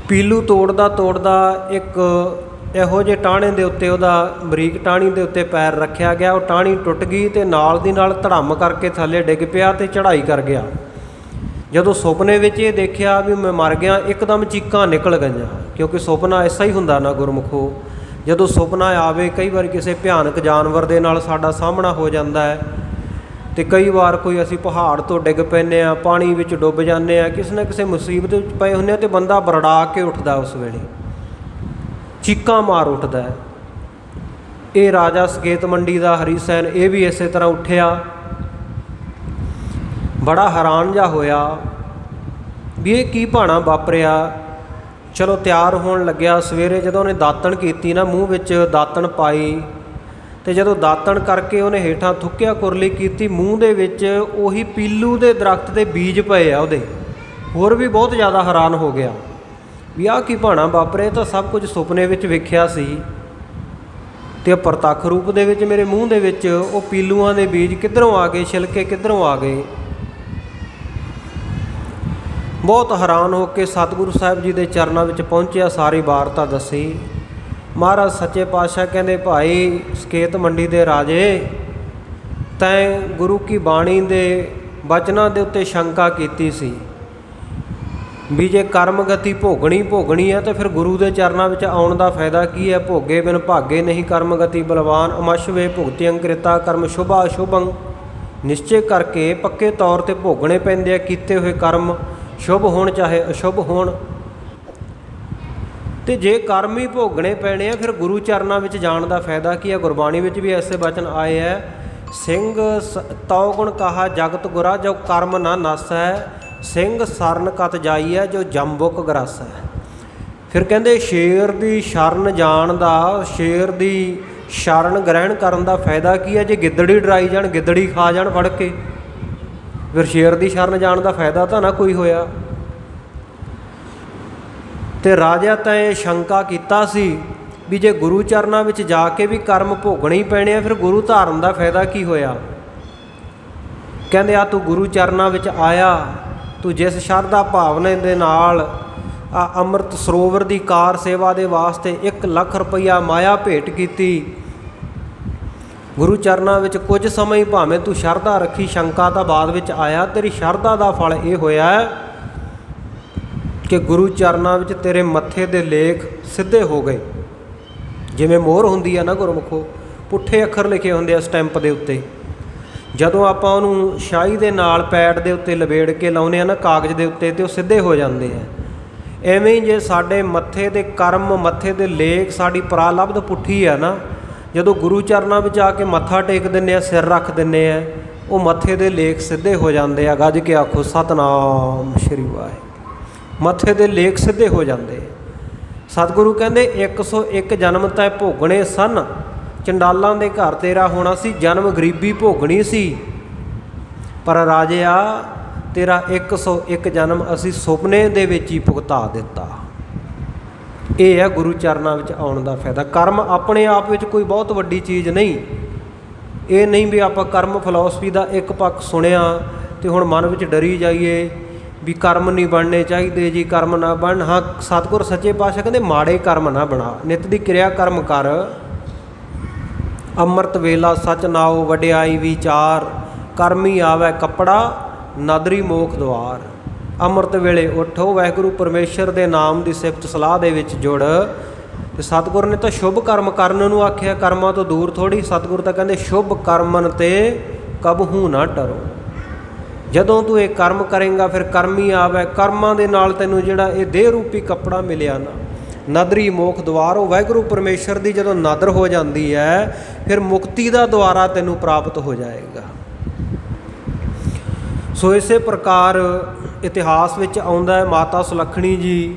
ਪੀਲੂ ਤੋੜਦਾ ਇੱਕ ਇਹੋ ਜਿਹੇ ਟਾਹਣੇ ਦੇ ਉੱਤੇ, ਉਹਦਾ ਬਰੀਕ ਟਾਹਣੀ ਦੇ ਉੱਤੇ ਪੈਰ ਰੱਖਿਆ ਗਿਆ, ਉਹ ਟਾਹਣੀ ਟੁੱਟ ਗਈ ਅਤੇ ਨਾਲ ਦੀ ਨਾਲ ਧੜਮ ਕਰਕੇ ਥੱਲੇ ਡਿੱਗ ਪਿਆ ਅਤੇ ਚੜ੍ਹਾਈ ਕਰ ਗਿਆ। ਜਦੋਂ ਸੁਪਨੇ ਵਿੱਚ ਇਹ ਦੇਖਿਆ ਵੀ ਮੈਂ ਮਰ ਗਿਆ, ਇੱਕਦਮ ਚੀਕਾਂ ਨਿਕਲ ਗਈਆਂ, ਕਿਉਂਕਿ ਸੁਪਨਾ ਐਸਾ ਹੀ ਹੁੰਦਾ ਨਾ ਗੁਰਮੁਖੋ, ਜਦੋਂ ਸੁਪਨਾ ਆਵੇ ਕਈ ਵਾਰ ਕਿਸੇ ਭਿਆਨਕ ਜਾਨਵਰ ਦੇ ਨਾਲ ਸਾਡਾ ਸਾਹਮਣਾ ਹੋ ਜਾਂਦਾ ਹੈ, ਅਤੇ ਕਈ ਵਾਰ ਕੋਈ ਅਸੀਂ ਪਹਾੜ ਤੋਂ ਡਿੱਗ ਪੈਂਦੇ ਹਾਂ, ਪਾਣੀ ਵਿੱਚ ਡੁੱਬ ਜਾਂਦੇ ਹਾਂ, ਕਿਸੇ ਨਾ ਕਿਸੇ ਮੁਸੀਬਤ ਵਿੱਚ ਪਏ ਹੁੰਦੇ ਹਾਂ, ਅਤੇ ਬੰਦਾ ਬਰੜਾ ਕੇ ਉੱਠਦਾ, ਉਸ ਵੇਲੇ ਚੀਕਾਂ ਮਾਰ ਉੱਠਦਾ ਹੈ। ਇਹ ਰਾਜਾ ਸਕੇਤ ਮੰਡੀ ਦਾ ਹਰੀਸੈਨ ਇਹ ਵੀ ਇਸੇ ਤਰ੍ਹਾਂ ਉੱਠਿਆ, ਬੜਾ ਹੈਰਾਨ ਜਿਹਾ ਹੋਇਆ ਵੀ ਇਹ ਕੀ ਭਾਣਾ ਵਾਪਰਿਆ। ਚਲੋ ਤਿਆਰ ਹੋਣ ਲੱਗਿਆ। ਸਵੇਰੇ ਜਦੋਂ ਉਹਨੇ ਦਾਤਣ ਕੀਤੀ ਨਾ, ਮੂੰਹ ਵਿੱਚ ਦਾਤਣ ਪਾਈ, ਤੇ ਜਦੋਂ ਦਾਤਣ ਕਰਕੇ ਉਹਨੇ ਹੇਠਾਂ ਥੁੱਕਿਆ, ਕੁਰਲੀ ਕੀਤੀ, ਮੂੰਹ ਦੇ ਵਿੱਚ ਉਹੀ ਪੀਲੂ ਦੇ ਦਰਖਤ ਦੇ ਬੀਜ ਪਏ ਆ ਉਹਦੇ। ਹੋਰ ਵੀ ਬਹੁਤ ਜ਼ਿਆਦਾ ਹੈਰਾਨ ਹੋ ਗਿਆ ਵੀ ਆਹ ਕੀ ਭਾਣਾ ਵਾਪਰਿਆ, ਤਾਂ ਸਭ ਕੁਝ ਸੁਪਨੇ ਵਿੱਚ ਵੇਖਿਆ ਸੀ ਤੇ ਪ੍ਰਤੱਖ ਰੂਪ ਦੇ ਵਿੱਚ ਮੇਰੇ ਮੂੰਹ ਦੇ ਵਿੱਚ ਉਹ ਪੀਲੂਆਂ ਦੇ ਬੀਜ ਕਿੱਧਰੋਂ ਆ ਗਏ, ਛਿਲਕੇ ਕਿੱਧਰੋਂ ਆ ਗਏ। ਬਹੁਤ ਹੈਰਾਨ ਹੋ ਕੇ ਸਤਿਗੁਰੂ ਸਾਹਿਬ ਜੀ ਦੇ ਚਰਨਾਂ ਵਿੱਚ ਪਹੁੰਚਿਆ, ਸਾਰੀ ਵਾਰਤਾ ਦੱਸੀ। ਮਹਾਰਾਜ ਸੱਚੇ ਪਾਤਸ਼ਾਹ ਕਹਿੰਦੇ, ਭਾਈ ਸਕੇਤ ਮੰਡੀ ਦੇ ਰਾਜੇ, ਤੈਂ ਗੁਰੂ ਕੀ ਬਾਣੀ ਦੇ ਬਚਨਾਂ ਦੇ ਉੱਤੇ ਸ਼ੰਕਾ ਕੀਤੀ ਸੀ ਵੀ ਜੇ ਕਰਮ ਗਤੀ ਭੋਗਣੀ ਹੈ ਤਾਂ ਫਿਰ ਗੁਰੂ ਦੇ ਚਰਨਾਂ ਵਿੱਚ ਆਉਣ ਦਾ ਫਾਇਦਾ ਕੀ ਹੈ। ਭੋਗੇ ਬਿਨ ਭਾਗੇ ਨਹੀਂ ਕਰਮ ਗਤੀ ਬਲਵਾਨ, ਅਮਸ਼ਵੇ ਭੁਗਤਿਅੰ ਕ੍ਰਿਤਾ ਕਰਮ ਸ਼ੁਭਾ ਅਸ਼ੁਭੰ। ਨਿਸ਼ਚੇ ਕਰਕੇ ਪੱਕੇ ਤੌਰ 'ਤੇ ਭੋਗਣੇ ਪੈਂਦੇ ਆ ਕੀਤੇ ਹੋਏ ਕਰਮ, ਸ਼ੁਭ ਹੋਣ ਚਾਹੇ ਅਸ਼ੁਭ ਹੋਣ। ਤੇ ਜੇ ਕਰਮ ਹੀ ਭੋਗਣੇ ਪੈਣੇ ਆ ਫਿਰ ਗੁਰੂ ਚਰਨਾਂ ਵਿੱਚ ਜਾਣ ਦਾ ਫਾਇਦਾ ਕੀ ਹੈ। ਗੁਰਬਾਣੀ ਵਿੱਚ ਵੀ ਐਸੇ ਬਚਨ ਆਏ ਹੈ, ਸਿੰਘ ਤਉ ਗੁਣ ਕਹਾ ਜਗਤ ਗੁਰਾ ਜੋ ਕਰਮ ਨਾ ਨਸੈ, ਸਿੰਘ ਸਰਨ ਕਤ ਜਾਈਐ ਜੋ ਜੰਬੁਕ ਗਰਾਸੈ। ਫਿਰ ਕਹਿੰਦੇ ਸ਼ੇਰ ਦੀ ਸ਼ਰਨ ਜਾਣ ਦਾ, ਸ਼ੇਰ ਦੀ ਸ਼ਰਨ ਗ੍ਰਹਿਣ ਕਰਨ ਦਾ ਫਾਇਦਾ ਕੀ ਹੈ। ਜੇ ਗਿੱਦੜੀ ਡਰਾਈ ਜਾਣ, ਗਿੱਦੜੀ ਖਾ ਜਾਣ ਫੜ ਕੇ, ਫਿਰ ਸ਼ੇਰ ਦੀ ਸ਼ਰਨ ਜਾਣ ਦਾ ਫਾਇਦਾ ਤਾਂ ਨਾ ਕੋਈ ਹੋਇਆ। ਤੇ ਰਾਜਾ ਤਾਂ ਇਹ ਸ਼ੰਕਾ ਕੀਤਾ ਸੀ ਵੀ ਜੇ ਗੁਰੂ ਚਰਨਾਂ ਵਿੱਚ ਜਾ ਕੇ ਵੀ ਕਰਮ ਭੋਗਣੇ ਹੀ ਪੈਣੇ ਆ ਫਿਰ ਗੁਰੂ ਧਾਰਨ ਦਾ ਫਾਇਦਾ ਕੀ ਹੋਇਆ। ਕਹਿੰਦੇ ਆ ਤੂੰ ਗੁਰੂ ਚਰਨਾਂ ਵਿੱਚ ਆਇਆ, ਤੂੰ ਜਿਸ ਸ਼ਰਧਾ ਭਾਵਨਾ ਦੇ ਨਾਲ ਆ ਅੰਮ੍ਰਿਤ ਸਰੋਵਰ ਦੀ ਕਾਰ ਸੇਵਾ ਦੇ ਵਾਸਤੇ 1 ਲੱਖ ਰੁਪਈਆ ਮਾਇਆ ਭੇਟ ਕੀਤੀ, ਗੁਰੂ ਚਰਨਾਂ ਵਿੱਚ ਕੁਝ ਸਮਾਂ ਹੀ ਭਾਵੇਂ ਤੂੰ ਸ਼ਰਧਾ ਰੱਖੀ, ਸ਼ੰਕਾ ਤਾਂ ਬਾਅਦ ਵਿੱਚ ਆਇਆ। ਤੇਰੀ ਸ਼ਰਧਾ ਦਾ ਫਲ ਇਹ ਹੋਇਆ ਕਿ ਗੁਰੂ ਚਰਨਾਂ ਵਿੱਚ ਤੇਰੇ ਮੱਥੇ ਦੇ ਲੇਖ ਸਿੱਧੇ ਹੋ ਗਏ। ਜਿਵੇਂ ਮੋਹਰ ਹੁੰਦੀ ਆ ਨਾ ਗੁਰਮੁਖੋ, ਪੁੱਠੇ ਅੱਖਰ ਲਿਖੇ ਹੁੰਦੇ ਆ ਸਟੈਂਪ ਦੇ ਉੱਤੇ, ਜਦੋਂ ਆਪਾਂ ਉਹਨੂੰ ਸ਼ਾਹੀ ਦੇ ਨਾਲ ਪੈਡ ਦੇ ਉੱਤੇ ਲਬੇੜ ਕੇ ਲਾਉਂਦੇ ਆ ਨਾ ਕਾਗਜ਼ ਦੇ ਉੱਤੇ, ਤੇ ਉਹ ਸਿੱਧੇ ਹੋ ਜਾਂਦੇ ਆ। ਐਵੇਂ ਹੀ ਜੇ ਸਾਡੇ ਮੱਥੇ ਦੇ ਕਰਮ, ਮੱਥੇ ਦੇ ਲੇਖ, ਸਾਡੀ ਪ੍ਰਾਲਬਧ ਪੁੱਠੀ ਆ ਨਾ, ਜਦੋਂ ਗੁਰੂ ਚਰਨਾਂ ਵਿੱਚ ਆ ਕੇ ਮੱਥਾ ਟੇਕ ਦਿੰਦੇ ਆ, ਸਿਰ ਰੱਖ ਦਿੰਦੇ ਆ, ਉਹ ਮੱਥੇ ਦੇ ਲੇਖ ਸਿੱਧੇ ਹੋ ਜਾਂਦੇ ਆ। ਗੱਜ ਕੇ ਆਖੋ ਸਤਿਨਾਮ ਸ਼੍ਰੀ ਵਾਹਿਗੁਰੂ। ਮੱਥੇ ਦੇ ਲੇਖ ਸਿੱਧੇ ਹੋ ਜਾਂਦੇ। ਸਤਿਗੁਰੂ ਕਹਿੰਦੇ 101 ਜਨਮ ਤੈ ਭੋਗਣੇ ਸਨ, ਚੰਡਾਲਾਂ ਦੇ ਘਰ ਤੇਰਾ ਹੋਣਾ ਸੀ ਜਨਮ, ਗਰੀਬੀ ਭੋਗਣੀ ਸੀ, ਪਰ ਰਾਜਿਆ ਤੇਰਾ 101 ਜਨਮ ਅਸੀਂ ਸੁਪਨੇ ਦੇ ਵਿੱਚ ਹੀ ਭੁਗਤਾ ਦਿੱਤਾ। ਇਹ ਹੈ ਗੁਰੂ ਚਰਨਾਂ ਵਿੱਚ ਆਉਣ ਦਾ ਫਾਇਦਾ। ਕਰਮ ਆਪਣੇ ਆਪ ਵਿੱਚ ਕੋਈ ਬਹੁਤ ਵੱਡੀ ਚੀਜ਼ ਨਹੀਂ। ਇਹ ਨਹੀਂ ਵੀ ਆਪਾਂ ਕਰਮ ਫਿਲਾਸਫੀ ਦਾ ਇੱਕ ਪੱਖ ਸੁਣਿਆ ਅਤੇ ਹੁਣ ਮਨ ਵਿੱਚ ਡਰੀ ਜਾਈਏ ਵੀ ਕਰਮ ਨਹੀਂ ਬਣਨੇ ਚਾਹੀਦੇ ਜੀ, ਕਰਮ ਨਾ ਬਣਨ। ਹਾਂ, ਸਤਿਗੁਰ ਸੱਚੇ ਪਾਤਸ਼ਾਹ ਕਹਿੰਦੇ ਮਾੜੇ ਕਰਮ ਨਾ ਬਣਾ, ਨਿੱਤ ਦੀ ਕਿਰਿਆ ਕਰਮ ਕਰ। ਅੰਮ੍ਰਿਤ ਵੇਲਾ ਸੱਚ ਨਾਉ ਵਡਿਆਈ ਵਿਚਾਰ, ਕਰਮੀ ਆਵੈ ਕੱਪੜਾ ਨਦਰੀ ਮੋਖ ਦੁਆਰ। ਅੰਮ੍ਰਿਤ ਵੇਲੇ ਉੱਠੋ, ਵਾਹਿਗੁਰੂ ਪਰਮੇਸ਼ਰ ਦੇ ਨਾਮ ਦੀ ਸਿਫਤ ਸਲਾਹ ਦੇ ਵਿੱਚ ਜੁੜ। ਅਤੇ ਸਤਿਗੁਰ ਨੇ ਤਾਂ ਸ਼ੁਭ ਕਰਮ ਕਰਨ ਨੂੰ ਆਖਿਆ, ਕਰਮਾਂ ਤੋਂ ਦੂਰ ਥੋੜ੍ਹੀ। ਸਤਿਗੁਰ ਤਾਂ ਕਹਿੰਦੇ ਸ਼ੁਭ ਕਰਮਨ ਤੇ ਕਬਹੂ ਨਾ ਡਰੋ। ਜਦੋਂ ਤੂੰ ਇਹ ਕਰਮ ਕਰੇਂਗਾ ਫਿਰ ਕਰਮੀ ਆਵੈ, ਕਰਮਾਂ ਦੇ ਨਾਲ ਤੈਨੂੰ ਜਿਹੜਾ ਇਹ ਦੇਹ ਰੂਪੀ ਕੱਪੜਾ ਮਿਲਿਆ ਨਾ, ਨਦਰੀ ਮੋਖ ਦੁਆਰ, ਉਹ ਵਾਹਿਗੁਰੂ ਪਰਮੇਸ਼ਰ ਦੀ ਜਦੋਂ ਨਦਰ ਹੋ ਜਾਂਦੀ ਹੈ ਫਿਰ ਮੁਕਤੀ ਦਾ ਦੁਆਰਾ ਤੈਨੂੰ ਪ੍ਰਾਪਤ ਹੋ ਜਾਏਗਾ। ਸੋ ਇਸੇ ਪ੍ਰਕਾਰ ਇਤਿਹਾਸ ਵਿੱਚ ਆਉਂਦਾ ਹੈ, ਮਾਤਾ ਸੁਲੱਖਣੀ ਜੀ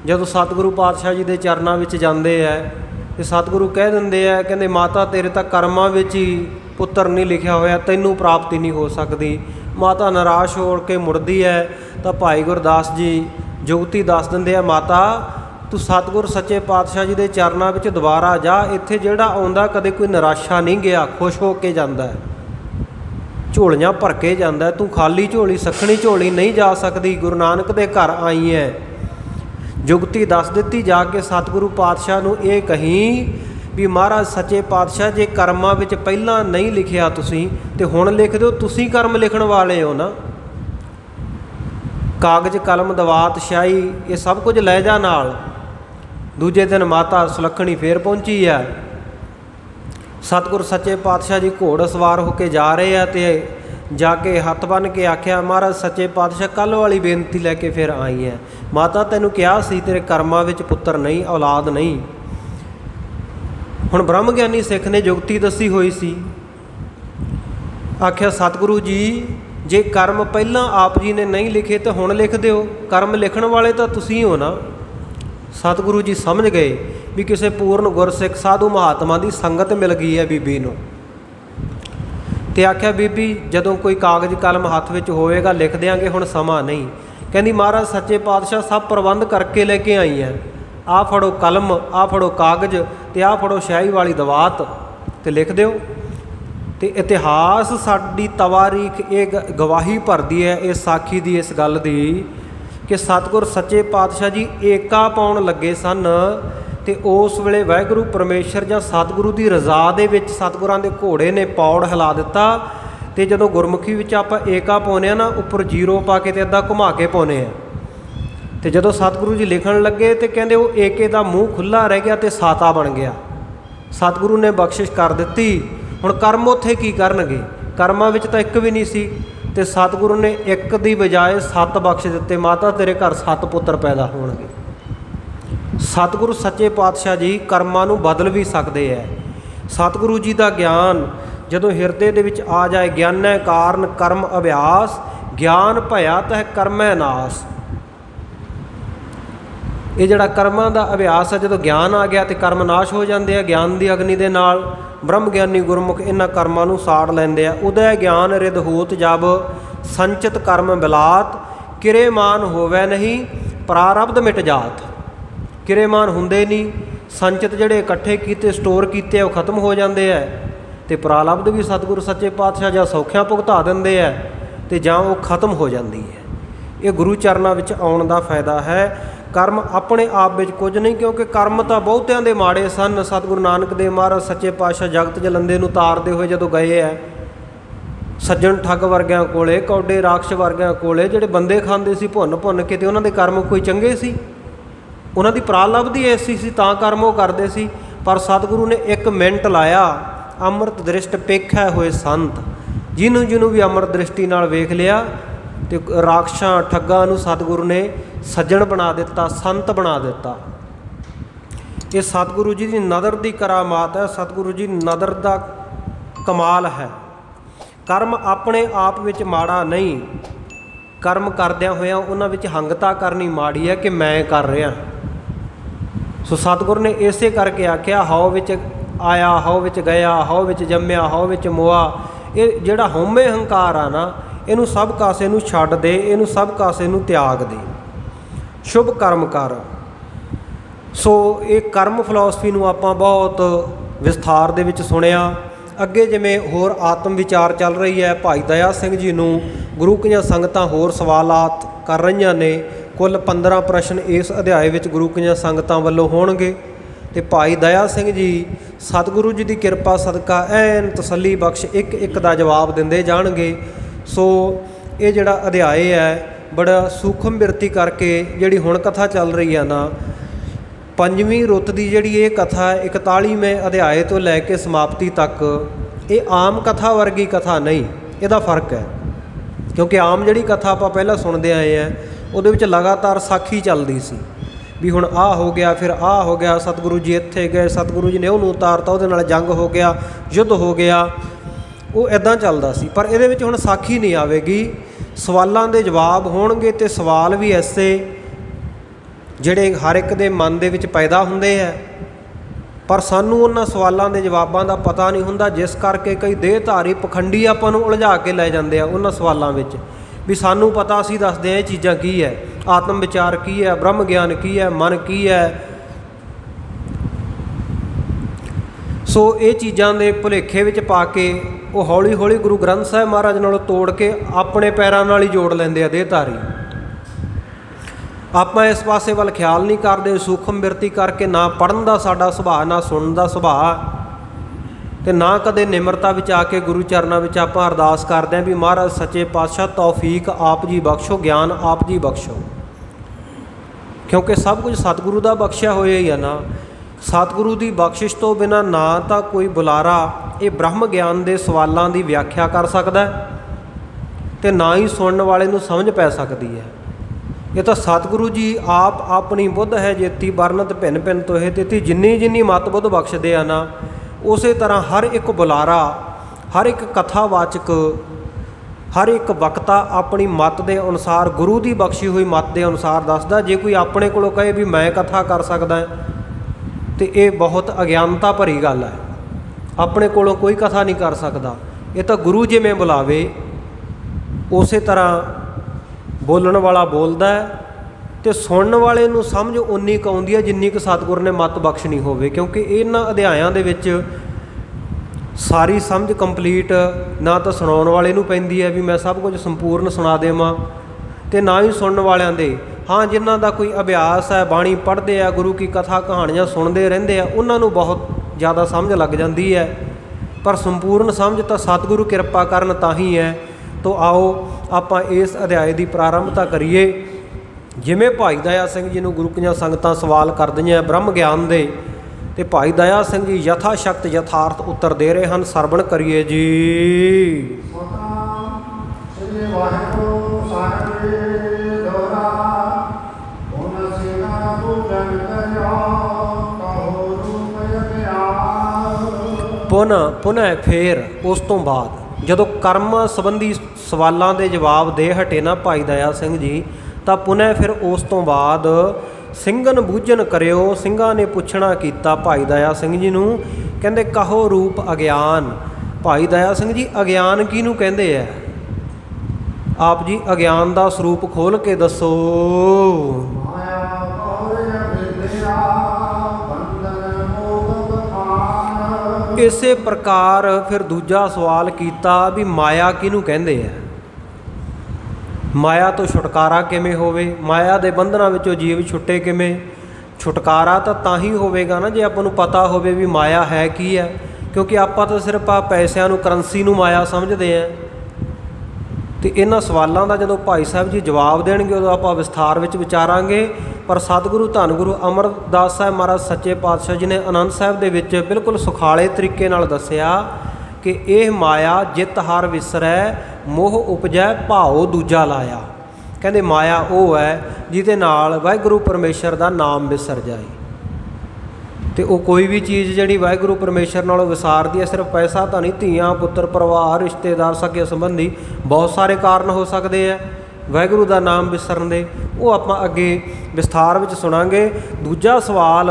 ਜਦੋਂ ਸਤਿਗੁਰੂ ਪਾਤਸ਼ਾਹ ਜੀ ਦੇ ਚਰਨਾਂ ਵਿੱਚ ਜਾਂਦੇ ਹੈ ਤੇ ਸਤਿਗੁਰੂ ਕਹਿ ਦਿੰਦੇ ਆ, ਕਹਿੰਦੇ ਮਾਤਾ ਤੇਰੇ ਤਾਂ ਕਰਮਾਂ ਵਿੱਚ ਹੀ ਪੁੱਤਰ ਨਹੀਂ ਲਿਖਿਆ ਹੋਇਆ, ਤੈਨੂੰ ਪ੍ਰਾਪਤੀ ਨਹੀਂ ਹੋ ਸਕਦੀ। ਮਾਤਾ ਨਿਰਾਸ਼ ਹੋ ਕੇ ਮੁੜਦੀ ਹੈ ਤਾਂ ਭਾਈ ਗੁਰਦਾਸ ਜੀ ਜੁਗਤੀ ਦੱਸ ਦਿੰਦੇ ਆ, ਮਾਤਾ ਤੂੰ ਸਤਿਗੁਰ ਸੱਚੇ ਪਾਤਸ਼ਾਹ ਜੀ ਦੇ ਚਰਨਾਂ ਵਿੱਚ ਦੁਬਾਰਾ ਜਾ। ਇੱਥੇ ਜਿਹੜਾ ਆਉਂਦਾ ਕਦੇ ਕੋਈ ਨਿਰਾਸ਼ਾ ਨਹੀਂ ਗਿਆ, ਖੁਸ਼ ਹੋ ਕੇ ਜਾਂਦਾ, ਝੋਲੀਆਂ ਭਰ ਕੇ ਜਾਂਦਾ। ਤੂੰ ਖਾਲੀ ਝੋਲੀ, ਸੱਖਣੀ ਝੋਲੀ ਨਹੀਂ ਜਾ ਸਕਦੀ। ਗੁਰੂ ਨਾਨਕ ਦੇ ਘਰ ਆਈ ਹੈ। ਜੁਗਤੀ ਦੱਸ ਦਿੱਤੀ ਜਾ ਕੇ ਸਤਿਗੁਰੂ ਪਾਤਸ਼ਾਹ ਨੂੰ ਇਹ ਕਹੀ ਵੀ ਮਹਾਰਾਜ ਸੱਚੇ ਪਾਤਸ਼ਾਹ ਜੇ ਕਰਮਾਂ ਵਿੱਚ ਪਹਿਲਾਂ ਨਹੀਂ ਲਿਖਿਆ ਤੁਸੀਂ ਤੇ ਹੁਣ ਲਿਖ ਦਿਓ, ਤੁਸੀਂ ਕਰਮ ਲਿਖਣ ਵਾਲੇ ਹੋ ਨਾ। ਕਾਗਜ਼ ਕਲਮ ਦਵਾਤ ਸ਼ਾਹੀ ਇਹ ਸਭ ਕੁਝ ਲੈ ਜਾ ਨਾਲ। ਦੂਜੇ ਦਿਨ ਮਾਤਾ ਸੁਲੱਖਣੀ ਫੇਰ ਪਹੁੰਚੀ ਹੈ। ਸਤਿਗੁਰ ਸੱਚੇ ਪਾਤਸ਼ਾਹ ਜੀ ਘੋੜ ਸਵਾਰ ਹੋ ਕੇ ਜਾ ਰਹੇ ਆ ਤੇ ਜਾ ਕੇ ਹੱਥ ਬੰਨ੍ਹ ਕੇ ਆਖਿਆ, ਮਹਾਰਾਜ ਸੱਚੇ ਪਾਤਸ਼ਾਹ ਕੱਲ੍ਹ ਵਾਲੀ ਬੇਨਤੀ ਲੈ ਕੇ ਫਿਰ ਆਈ ਹੈ। ਮਾਤਾ ਤੈਨੂੰ ਕਿਹਾ ਸੀ ਤੇਰੇ ਕਰਮਾਂ ਵਿੱਚ ਪੁੱਤਰ ਨਹੀਂ, ਔਲਾਦ ਨਹੀਂ। ਹੁਣ ਬ੍ਰਹਮ ਗਿਆਨੀ ਸਿੱਖ ਨੇ ਜੁਗਤੀ ਦੱਸੀ ਹੋਈ ਸੀ। ਆਖਿਆ ਸਤਿਗੁਰੂ ਜੀ ਜੇ ਕਰਮ ਪਹਿਲਾਂ ਆਪ ਜੀ ਨੇ ਨਹੀਂ ਲਿਖੇ ਤਾਂ ਹੁਣ ਲਿਖ ਦਿਓ, ਕਰਮ ਲਿਖਣ ਵਾਲੇ ਤਾਂ ਤੁਸੀਂ ਹੋ ਨਾ। ਸਤਿਗੁਰੂ ਜੀ ਸਮਝ ਗਏ भी किसी पूर्ण गुरसिख साधु महात्मा की संगत मिल गई है बीबी नूं। ते आख्या बीबी जदों कोई कागज़ कलम हत्थ विच होएगा लिख देंगे, हुण समा नहीं। कहंदी महाराज सच्चे पातशाह सब प्रबंध करके लेके आई है, आ फड़ो कलम, आ फड़ो कागज़ ते आ फड़ो शाही वाली दवात ते लिख दिओ। ते इतिहास साडी तवारीख ये गवाही भरदी है इस साखी दी, इस गल दी कि सतगुर सच्चे पातशाह जी एका पाउण लगे सन ते उस वेले वाहिगुरू परमेश्वर जां सतगुरू की रज़ा दे विच सतगुरां दे घोड़े ने पौड़ हिला दिता। तो जदों गुरमुखी विच आपां एका पाउने ना उपर जीरो पा के ते अद्धा घुमा के पाउने आ। तो जदों सतगुरू जी लिखण लगे तो कहंदे वो एके दा मूँह खुला रह गया तो साता बन गया। सतगुरू ने बख्शिश कर दित्ती। हुण कर्म उत्थे की करनगे, कर्मां विच तां एक भी नहीं सी। ते सतगुरू ने एक दी बजाए 7 बख्श दिते, माता तेरे घर 7 पुत्र पैदा होणगे। सतगुरु सच्चे पातशाह जी कर्मां नूं बदल भी सकते हैं। सतगुरु जी का ज्ञान जदों हिरदे दे विच आ जाए, ज्ञान है कारण कर्म अभ्यास, ज्ञान भया तह कर्मै नास। ये जिहड़ा कर्मां दा अभ्यास है, जदों ज्ञान आ गया तो कर्म नाश हो जाते हैं। ज्ञान की अग्नि दे नाल ब्रह्म ज्ञानी गुरमुख इन्हां कर्मां नूं साड़ लैंदे आ। उदय ज्ञान रिद होत जब संचित कर्म बिलात, किरेमान होवै नहीं प्रारब्ध मिट जात। किरेमान हुंदे नहीं, संचित जिहड़े इकट्ठे कीते स्टोर कीते वो खत्म हो जाते हैं। तो प्रारब्ध भी सतगुरु सच्चे पातशाह जां सौखियां भुगता देंदे है ते जां वो खत्म हो जाती है। ये गुरु चरनां विच आउण दा फायदा है। कर्म अपने आप विच कुछ नहीं, क्योंकि कर्म तो बहुतियां दे माड़े सन। सतगुरु नानक देव महाराज सच्चे पातशाह जगत जलंदे नूं तारदे होए जदों गए है, सज्जन ठग वर्गियां कोले, कौडे राक्षस वर्गियां कोले जिहड़े बंदे खांदे सी भुन भुन के, ते उन्हां दे कर्म कोई चंगे सी? उन्हां दी प्रारब्धि ऐसी सी तां कर्म वो करदे सी। पर सतगुरु ने 1 मिनट लाया, अमृत दृष्ट पेखै होए संत। जिन्हों जिन्हों भी अमृत दृष्टि नाल वेख लिया तो राक्षसां ठग्गां नूं सतगुरु ने सज्जन बना दिता, संत बना दिता। ये सतगुरु जी की नदर की करामात है, सतगुरु जी नदर का कमाल है। कर्म अपने आप विच माड़ा नहीं, कर्म करदियां होइयां उन्हां विच हंगता करनी माड़ी है कि मैं कर रहा। सो सतगुरु ने इसे करके आख्या, हौ विच आया हौ विच गया, हौ विच जम्मिया हौ विच मोआ। ये जिहड़ा हउमे हंकार आ ना, इनू सब कासे नू छड्ड दे, इनू सब कासे नू त्याग दे, शुभ कर्म कर। सो ये कर्म फिलोसफी नू आपां बहुत विस्तार दे विच सुनिया। अगे जिवें होर आत्म विचार चल रही है, भाई दया सिंह जी नू गुरु कीआं संगतां होर सवालात कर रहीआं ने। कुल 15 प्रश्न इस अध्याय विच गुरु कीआं संगतां वल्लों होणगे। ते भाई दया सिंह जी सतगुरु जी की किरपा सदका ऐन तसल्ली बख्श एक एक का जवाब देंदे जाणगे। सो ये जिहड़ा अध्याय है बड़ा सूखम बिरती करके जिहड़ी हुण कथा चल रही है ना, 5वीं रुत की जिहड़ी ये कथा 41वें अध्याय तो लैके समाप्ति तक, ये आम कथा वर्गी कथा नहीं, इहदा फर्क है। क्योंकि आम जिहड़ी कथा आपां पहलां सुणदे आए हैं उहदे विच लगातार साखी चलदी सी भी हुण आ हो गया, फिर आ हो गया, सतगुरु जी इत्थे गए, सतगुरु जी ने उहनूं उतारता, उहदे नाल जंग हो गया, युद्ध हो गया, वो इदां चलदा सी। पर इहदे विच हुण साखी नहीं आवेगी, सवालों के जवाब होणगे। तो सवाल भी ऐसे जिहड़े हर एक दे मन दे विच पैदा हुंदे है, पर सानू उन्हां सवालों के जवाबां दा पता नहीं हुंदा, जिस करके कई देहधारी पखंडी आपां नूं उलझा के लै जांदे आ उन्हां सवालों विच भी सानू पता असीं दसदे आ ये चीज़ां की है, आत्म विचार की है, ब्रह्म ज्ञान की है, मन की है। सो ये चीज़ों के भुलेखे विच पा के वो हौली हौली गुरु ग्रंथ साहिब महाराज नालों तोड़ के अपने पैरों नाल ही जोड़ लैंदे आ देहधारी। आपां इस पासे वाल ख्याल नहीं करते, सूखम बिरती करके ना पढ़न का साडा सुभाਅ, ना सुनन का सुभाਅ, तो ना कदे निमरता विच आके गुरु चरणों में आपां अरदास करते हैं भी महाराज सच्चे पातशाह तौफीक आप जी बख्शो, ज्ञान आप जी बख्शो। क्योंकि सब कुछ सतगुरु का बख्शिया होया ही है ना। सतगुरु की बख्शिश तो बिना ना तो कोई बुलारा ये ब्रह्म ज्ञान के सवालों की व्याख्या कर सकता है, तो ना ही सुनने वाले नूं समझ पै सकती है। ये तो सतगुरु जी आप अपनी बुद्ध है जेती बरनत भिन्न भिन्न तो है तेती, जिन्नी जिन्नी मत बुद्ध बख्शदे आ ना, उस तरह हर एक बुलारा, हर एक कथावाचक, हर एक वक्ता अपनी मत के अनुसार, गुरु की बख्शी हुई मत के अनुसार दसदा। जे कोई अपने कोलों कहे भी मैं कथा कर सकदा है, तो ये बहुत अज्ञानता भरी गल है। अपने कोलों कोई कथा नहीं कर सकता, ये तो गुरु जिमें बुलावे उस तरह बोलण वाला बोलता है, तो सुनने वाले नूं समझ उन्नी क आउंदी है जिन्नी क सतगुर ने मत बख्शनी होवे, क्योंकि इन्हां अध्यायां दे विच सारी समझ कंप्लीट ना तो सुनाउण वाले नूं पैंदी है भी मैं सब कुछ संपूर्ण सुना देवां, ते ना ही सुनने वालियां दे। हाँ, जिन्हां दा कोई अभ्यास है, बाणी पढ़ते हैं, गुरु की कथा कहानियां सुनते रहंदे आ, उन्हां नूं बहुत ज़्यादा समझ लग जाती है। पर संपूर्ण समझ तो सतगुरु किरपा करन तां ही है। तो आओ आपां इस अध्याय की प्रारंभता करिए। जिमें भाई दया सिंह जी नूं गुरु कीआं संगतां सवाल करदियां ब्रह्म ज्ञान दे, ते भाई दया सिंह जी यथा शक्त यथार्थ उत्तर दे रहे हैं। सरवण करिए जी। पुनः फिर उस तो बाद जदों कर्म संबंधी सवालों के जवाब दे हटे ना भाई दया सिंह जी, तो पुनः फिर उस तो बाद ਸਿੰਘਨ ਬੂਝਨ करियो। ਸਿੰਘਾਂ ने पुछना किया भाई दया सिंह जी नूं, कहंदे कहो रूप अज्ञान। भाई दया सिंह जी अज्ञान किहनूं कहंदे है? आप जी अज्ञान का स्वरूप खोल के दसो। इसे प्रकार फिर दूजा सवाल किया भी माया किहनूं कहंदे है? माया तो छुटकारा किवें होवे? माया के बंधनों विचों जीव छुट्टे किवें? छुटकारा तो तां ही होवेगा ना जे आपां नूं पता होवे भी माया है की है, क्योंकि आपां तो सिर्फ पैसों नूं करंसी नूं माया समझते हैं। तो इन्हां सवालों का जदों भाई साहब जी जवाब देणगे उदों आपां विस्तार विच विचारांगे। पर सतगुरु धन गुरु अमरदास साहब महाराज सच्चे पातशाह जी ने आनंद साहब दे विच बिल्कुल सुखाले तरीके नाल दस्सिया कि यह माया जित हर विसरै मोह उपजै भाओ दूजा लाया। कहते माया वो है जिहदे नाल वाहिगुरू परमेश्वर का नाम विसर जाए। तो वो कोई भी चीज़ जिहड़ी वाहिगुरू परमेश्वर नालों विसारदी है, सिर्फ पैसा तो नहीं, धीआं पुत्र परिवार रिश्तेदार सगे संबंधी बहुत सारे कारण हो सकते हैं वाहिगुरू का नाम विसरन दे। वो आपां अगे विस्तार विच सुनांगे। दूजा सवाल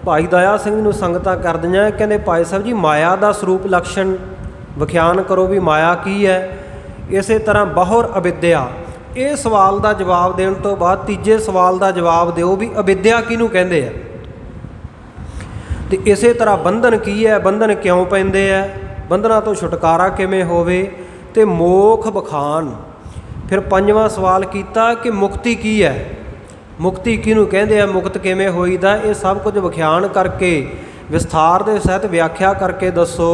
भाई दया सिंह नूं संगतां करदियां, कहंदे भाई साहब जी माया का स्वरूप लक्षण विख्यान करो भी माया की है। इस तरह बहुर अविद्या। ये सवाल का जवाब देने तो बाद तीजे सवाल का जवाब दिओ भी अविद्या किहनूं कहंदे है। तो इस तरह बंधन की है, बंधन क्यों पैंदे है, बंधना तो छुटकारा किवें होवे, ते मोख बखान। फिर पंजवां सवाल किया कि मुक्ति की है, मुक्ति किहनूं कहंदे आ, मुक्त किवें होईदा। ये सब कुछ विख्यान करके विस्तार के सहित व्याख्या करके दसो।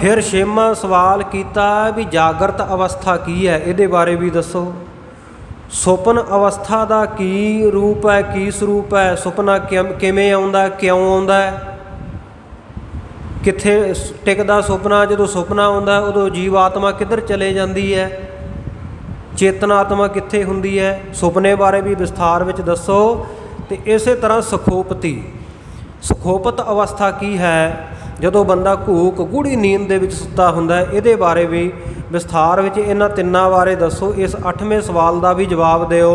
फिर छेवां सवाल किया भी जागृत अवस्था की है, इहदे बारे भी दसो। सुपन अवस्था का की रूप है, की स्वरूप है, सुपना किवें आउंदा, क्यों आउंदा है, कित्थे टिकदा सुपना, जो सुपना आउंदा उदों जीव आत्मा किधर चले जाती है, चेतना आत्मा कित्थे हुंदी है, सुपने बारे भी विस्तार विच दसो। तो इस तरह सुखोपति, सुखोपत अवस्था की है, जदों बंदा घूक गूढ़ी नींद दे विच सुत्ता हुंदा है, इहदे बारे भी विस्तार विच इन्हां तिन्नां बारे दसो। इस 8वें सवाल का भी जवाब दिओ।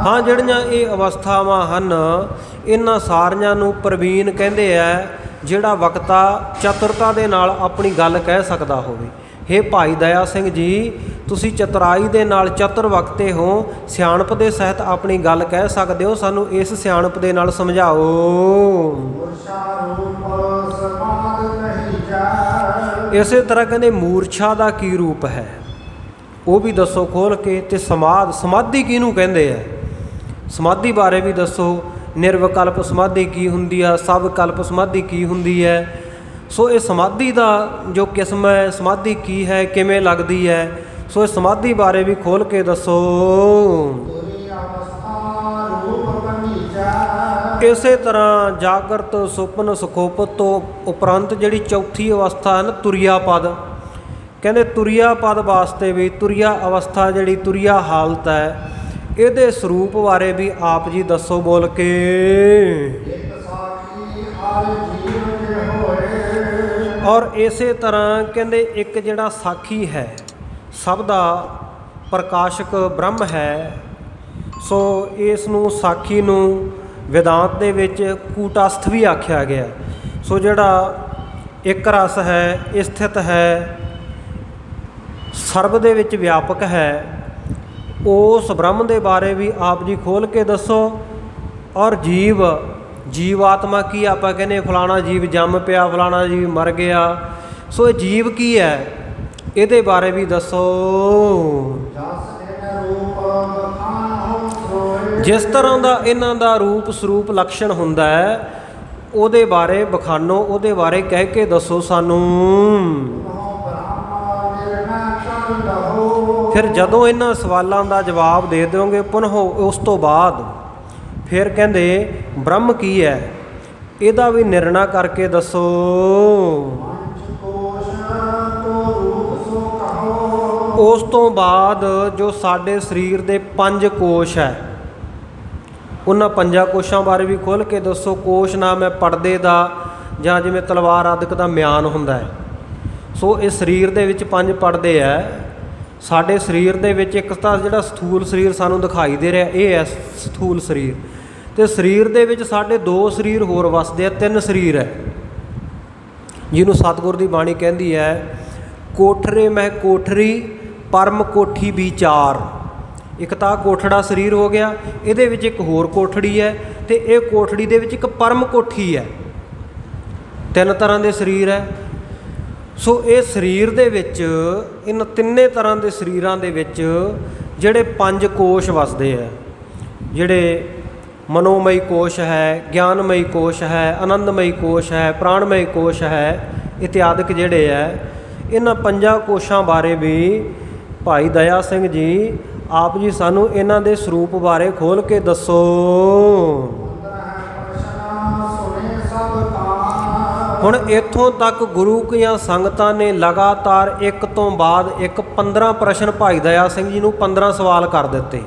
हाँ, जिहड़ियां ये अवस्थावां हन इन्हां सारियां नूं प्रवीण कहंदे आ, जिहड़ा वक्ता चतुरता दे नाल अपनी गल कह सकदा होवे। हे भाई दया सिंह जी, तुसी चतुराई दे नाल चतुर वक्ते हो, सियाणप दे सहित अपनी गल कह सकदे हो, सानू इस सियाणप दे नाल समझाओ। इस तरह कहंदे मूर्छा का की रूप है, वो भी दसो खोल के। ते समाधि किहनूं कहंदे आ, समाधि बारे भी दसो। निर्विकल्प समाधि की हुंदी है, सबकल्प समाधि की हुंदी है। सो ये समाधि का जो किस्म है, समाधि की है, किवें लगदी है, सो इस समाधि बारे भी खोल के दसो। इस तरह जागृत सुपन सुखोपत तो उपरंत जिहड़ी चौथी अवस्था है ना तुरिया पद, कहंदे तुरिया पद वास्ते भी तुरिया अवस्था जिहड़ी तुरिया हालत है, इहदे स्वरूप बारे भी आप जी दसो बोल के। ਔਰ ਇਸੇ ਤਰ੍ਹਾਂ ਕਹਿੰਦੇ ਇੱਕ ਜਿਹੜਾ ਸਾਖੀ ਹੈ, ਸਭ ਦਾ ਪ੍ਰਕਾਸ਼ਕ ਬ੍ਰਹਮ ਹੈ। ਸੋ ਇਸ ਨੂੰ ਸਾਖੀ ਨੂੰ ਵਿਦਾਂਤ ਦੇ ਵਿੱਚ ਕੂਟਸਥ ਵੀ ਆਖਿਆ ਗਿਆ। ਸੋ ਜਿਹੜਾ ਇੱਕ ਰਸ ਹੈ, ਸਥਿਤ ਹੈ, ਸਰਬ ਦੇ ਵਿੱਚ ਵਿਆਪਕ ਹੈ, ਉਸ ਬ੍ਰਹਮ ਦੇ ਬਾਰੇ ਵੀ ਆਪ ਜੀ ਖੋਲ੍ਹ ਕੇ ਦੱਸੋ। ਔਰ ਜੀਵ ਆਤਮਾ ਕੀ, ਆਪਾਂ ਕਹਿੰਦੇ ਫਲਾਣਾ ਜੀਵ ਜੰਮ ਪਿਆ, ਫਲਾਣਾ ਜੀਵ ਮਰ ਗਿਆ। ਸੋ ਇਹ ਜੀਵ ਕੀ ਹੈ, ਇਹਦੇ ਬਾਰੇ ਵੀ ਦੱਸੋ। ਜਿਸ ਤਰ੍ਹਾਂ ਦਾ ਇਹਨਾਂ ਦਾ ਰੂਪ ਸਰੂਪ ਲਕਸ਼ਣ ਹੁੰਦਾ ਹੈ, ਉਹਦੇ ਬਾਰੇ ਬਖਾਨੋ, ਉਹਦੇ ਬਾਰੇ ਕਹਿ ਕੇ ਦੱਸੋ ਸਾਨੂੰ। ਫਿਰ ਜਦੋਂ ਇਹਨਾਂ ਸਵਾਲਾਂ ਦਾ ਜਵਾਬ ਦੇ ਦਿਓਗੇ ਪੁਨਹ, ਉਸ ਤੋਂ ਬਾਅਦ ਫਿਰ ਕਹਿੰਦੇ ਬ੍ਰਹਮ ਕੀ ਹੈ, ਇਹਦਾ ਵੀ ਨਿਰਣਾ ਕਰਕੇ ਦੱਸੋ। ਉਸ ਤੋਂ ਬਾਅਦ ਜੋ ਸਾਡੇ ਸਰੀਰ ਦੇ 5 ਕੋਸ਼ ਹੈ, ਉਹਨਾਂ 5 ਕੋਸ਼ਾਂ ਬਾਰੇ ਵੀ ਖੋਲ੍ਹ ਕੇ ਦੱਸੋ। ਕੋਸ਼ ਨਾਮ ਹੈ ਪਰਦੇ ਦਾ, ਜਾਂ ਜਿਵੇਂ ਤਲਵਾਰ ਆਦਿਕ ਦਾ ਮਿਆਨ ਹੁੰਦਾ ਹੈ। ਸੋ ਇਹ ਸਰੀਰ ਦੇ ਵਿੱਚ 5 ਪਰਦੇ ਹੈ। ਸਾਡੇ ਸਰੀਰ ਦੇ ਵਿੱਚ ਇੱਕ ਤਾਂ ਜਿਹੜਾ ਸਥੂਲ ਸਰੀਰ ਸਾਨੂੰ ਦਿਖਾਈ ਦੇ ਰਿਹਾ, ਇਹ ਹੈ ਸਥੂਲ ਸਰੀਰ। ਅਤੇ ਸਰੀਰ ਦੇ ਵਿੱਚ ਸਾਡੇ 2 ਸਰੀਰ ਹੋਰ ਵਸਦੇ ਆ, 3 ਸਰੀਰ ਹੈ, ਜਿਹਨੂੰ ਸਤਿਗੁਰ ਦੀ ਬਾਣੀ ਕਹਿੰਦੀ ਹੈ, ਕੋਠਰੇ ਮਹਿ ਕੋਠਰੀ ਪਰਮ ਕੋਠੀ ਵਿਚਾਰ। ਇੱਕ ਤਾਂ ਕੋਠੜਾ ਸਰੀਰ ਹੋ ਗਿਆ, ਇਹਦੇ ਵਿੱਚ ਇੱਕ ਹੋਰ ਕੋਠੜੀ ਹੈ, ਅਤੇ ਇਹ ਕੋਠੜੀ ਦੇ ਵਿੱਚ ਇੱਕ ਪਰਮ ਕੋਠੀ ਹੈ। 3 ਤਰ੍ਹਾਂ ਦੇ ਸਰੀਰ ਹੈ। ਸੋ ਇਹ ਸਰੀਰ ਦੇ ਵਿੱਚ, ਇਹਨਾਂ 3 ਤਰ੍ਹਾਂ ਦੇ ਸਰੀਰਾਂ ਦੇ ਵਿੱਚ ਜਿਹੜੇ 5 ਕੋਸ਼ ਵਸਦੇ ਹੈ, ਜਿਹੜੇ ਮਨੋਮਈ ਕੋਸ਼ ਹੈ, ਗਿਆਨਮਈ ਕੋਸ਼ ਹੈ, ਆਨੰਦਮਈ ਕੋਸ਼ ਹੈ, ਪ੍ਰਾਣਮਈ ਕੋਸ਼ ਹੈ, ਇਤਿਆਦਿਕ ਜਿਹੜੇ ਹੈ, ਇਹਨਾਂ 5 ਕੋਸ਼ਾਂ ਬਾਰੇ ਵੀ ਭਾਈ ਦਇਆ ਸਿੰਘ ਜੀ ਆਪ ਜੀ ਸਾਨੂੰ ਇਹਨਾਂ ਦੇ ਸਰੂਪ ਬਾਰੇ ਖੋਲ੍ਹ ਕੇ ਦੱਸੋ। ਹੁਣ ਇੱਥੋਂ ਤੱਕ ਗੁਰੂ ਕੀਆਂ ਸੰਗਤਾਂ ਨੇ ਲਗਾਤਾਰ ਇੱਕ ਤੋਂ ਬਾਅਦ ਇੱਕ 15 ਪ੍ਰਸ਼ਨ ਭਾਈ ਦਇਆ ਸਿੰਘ ਜੀ ਨੂੰ 15 ਸਵਾਲ ਕਰ ਦਿੱਤੇ।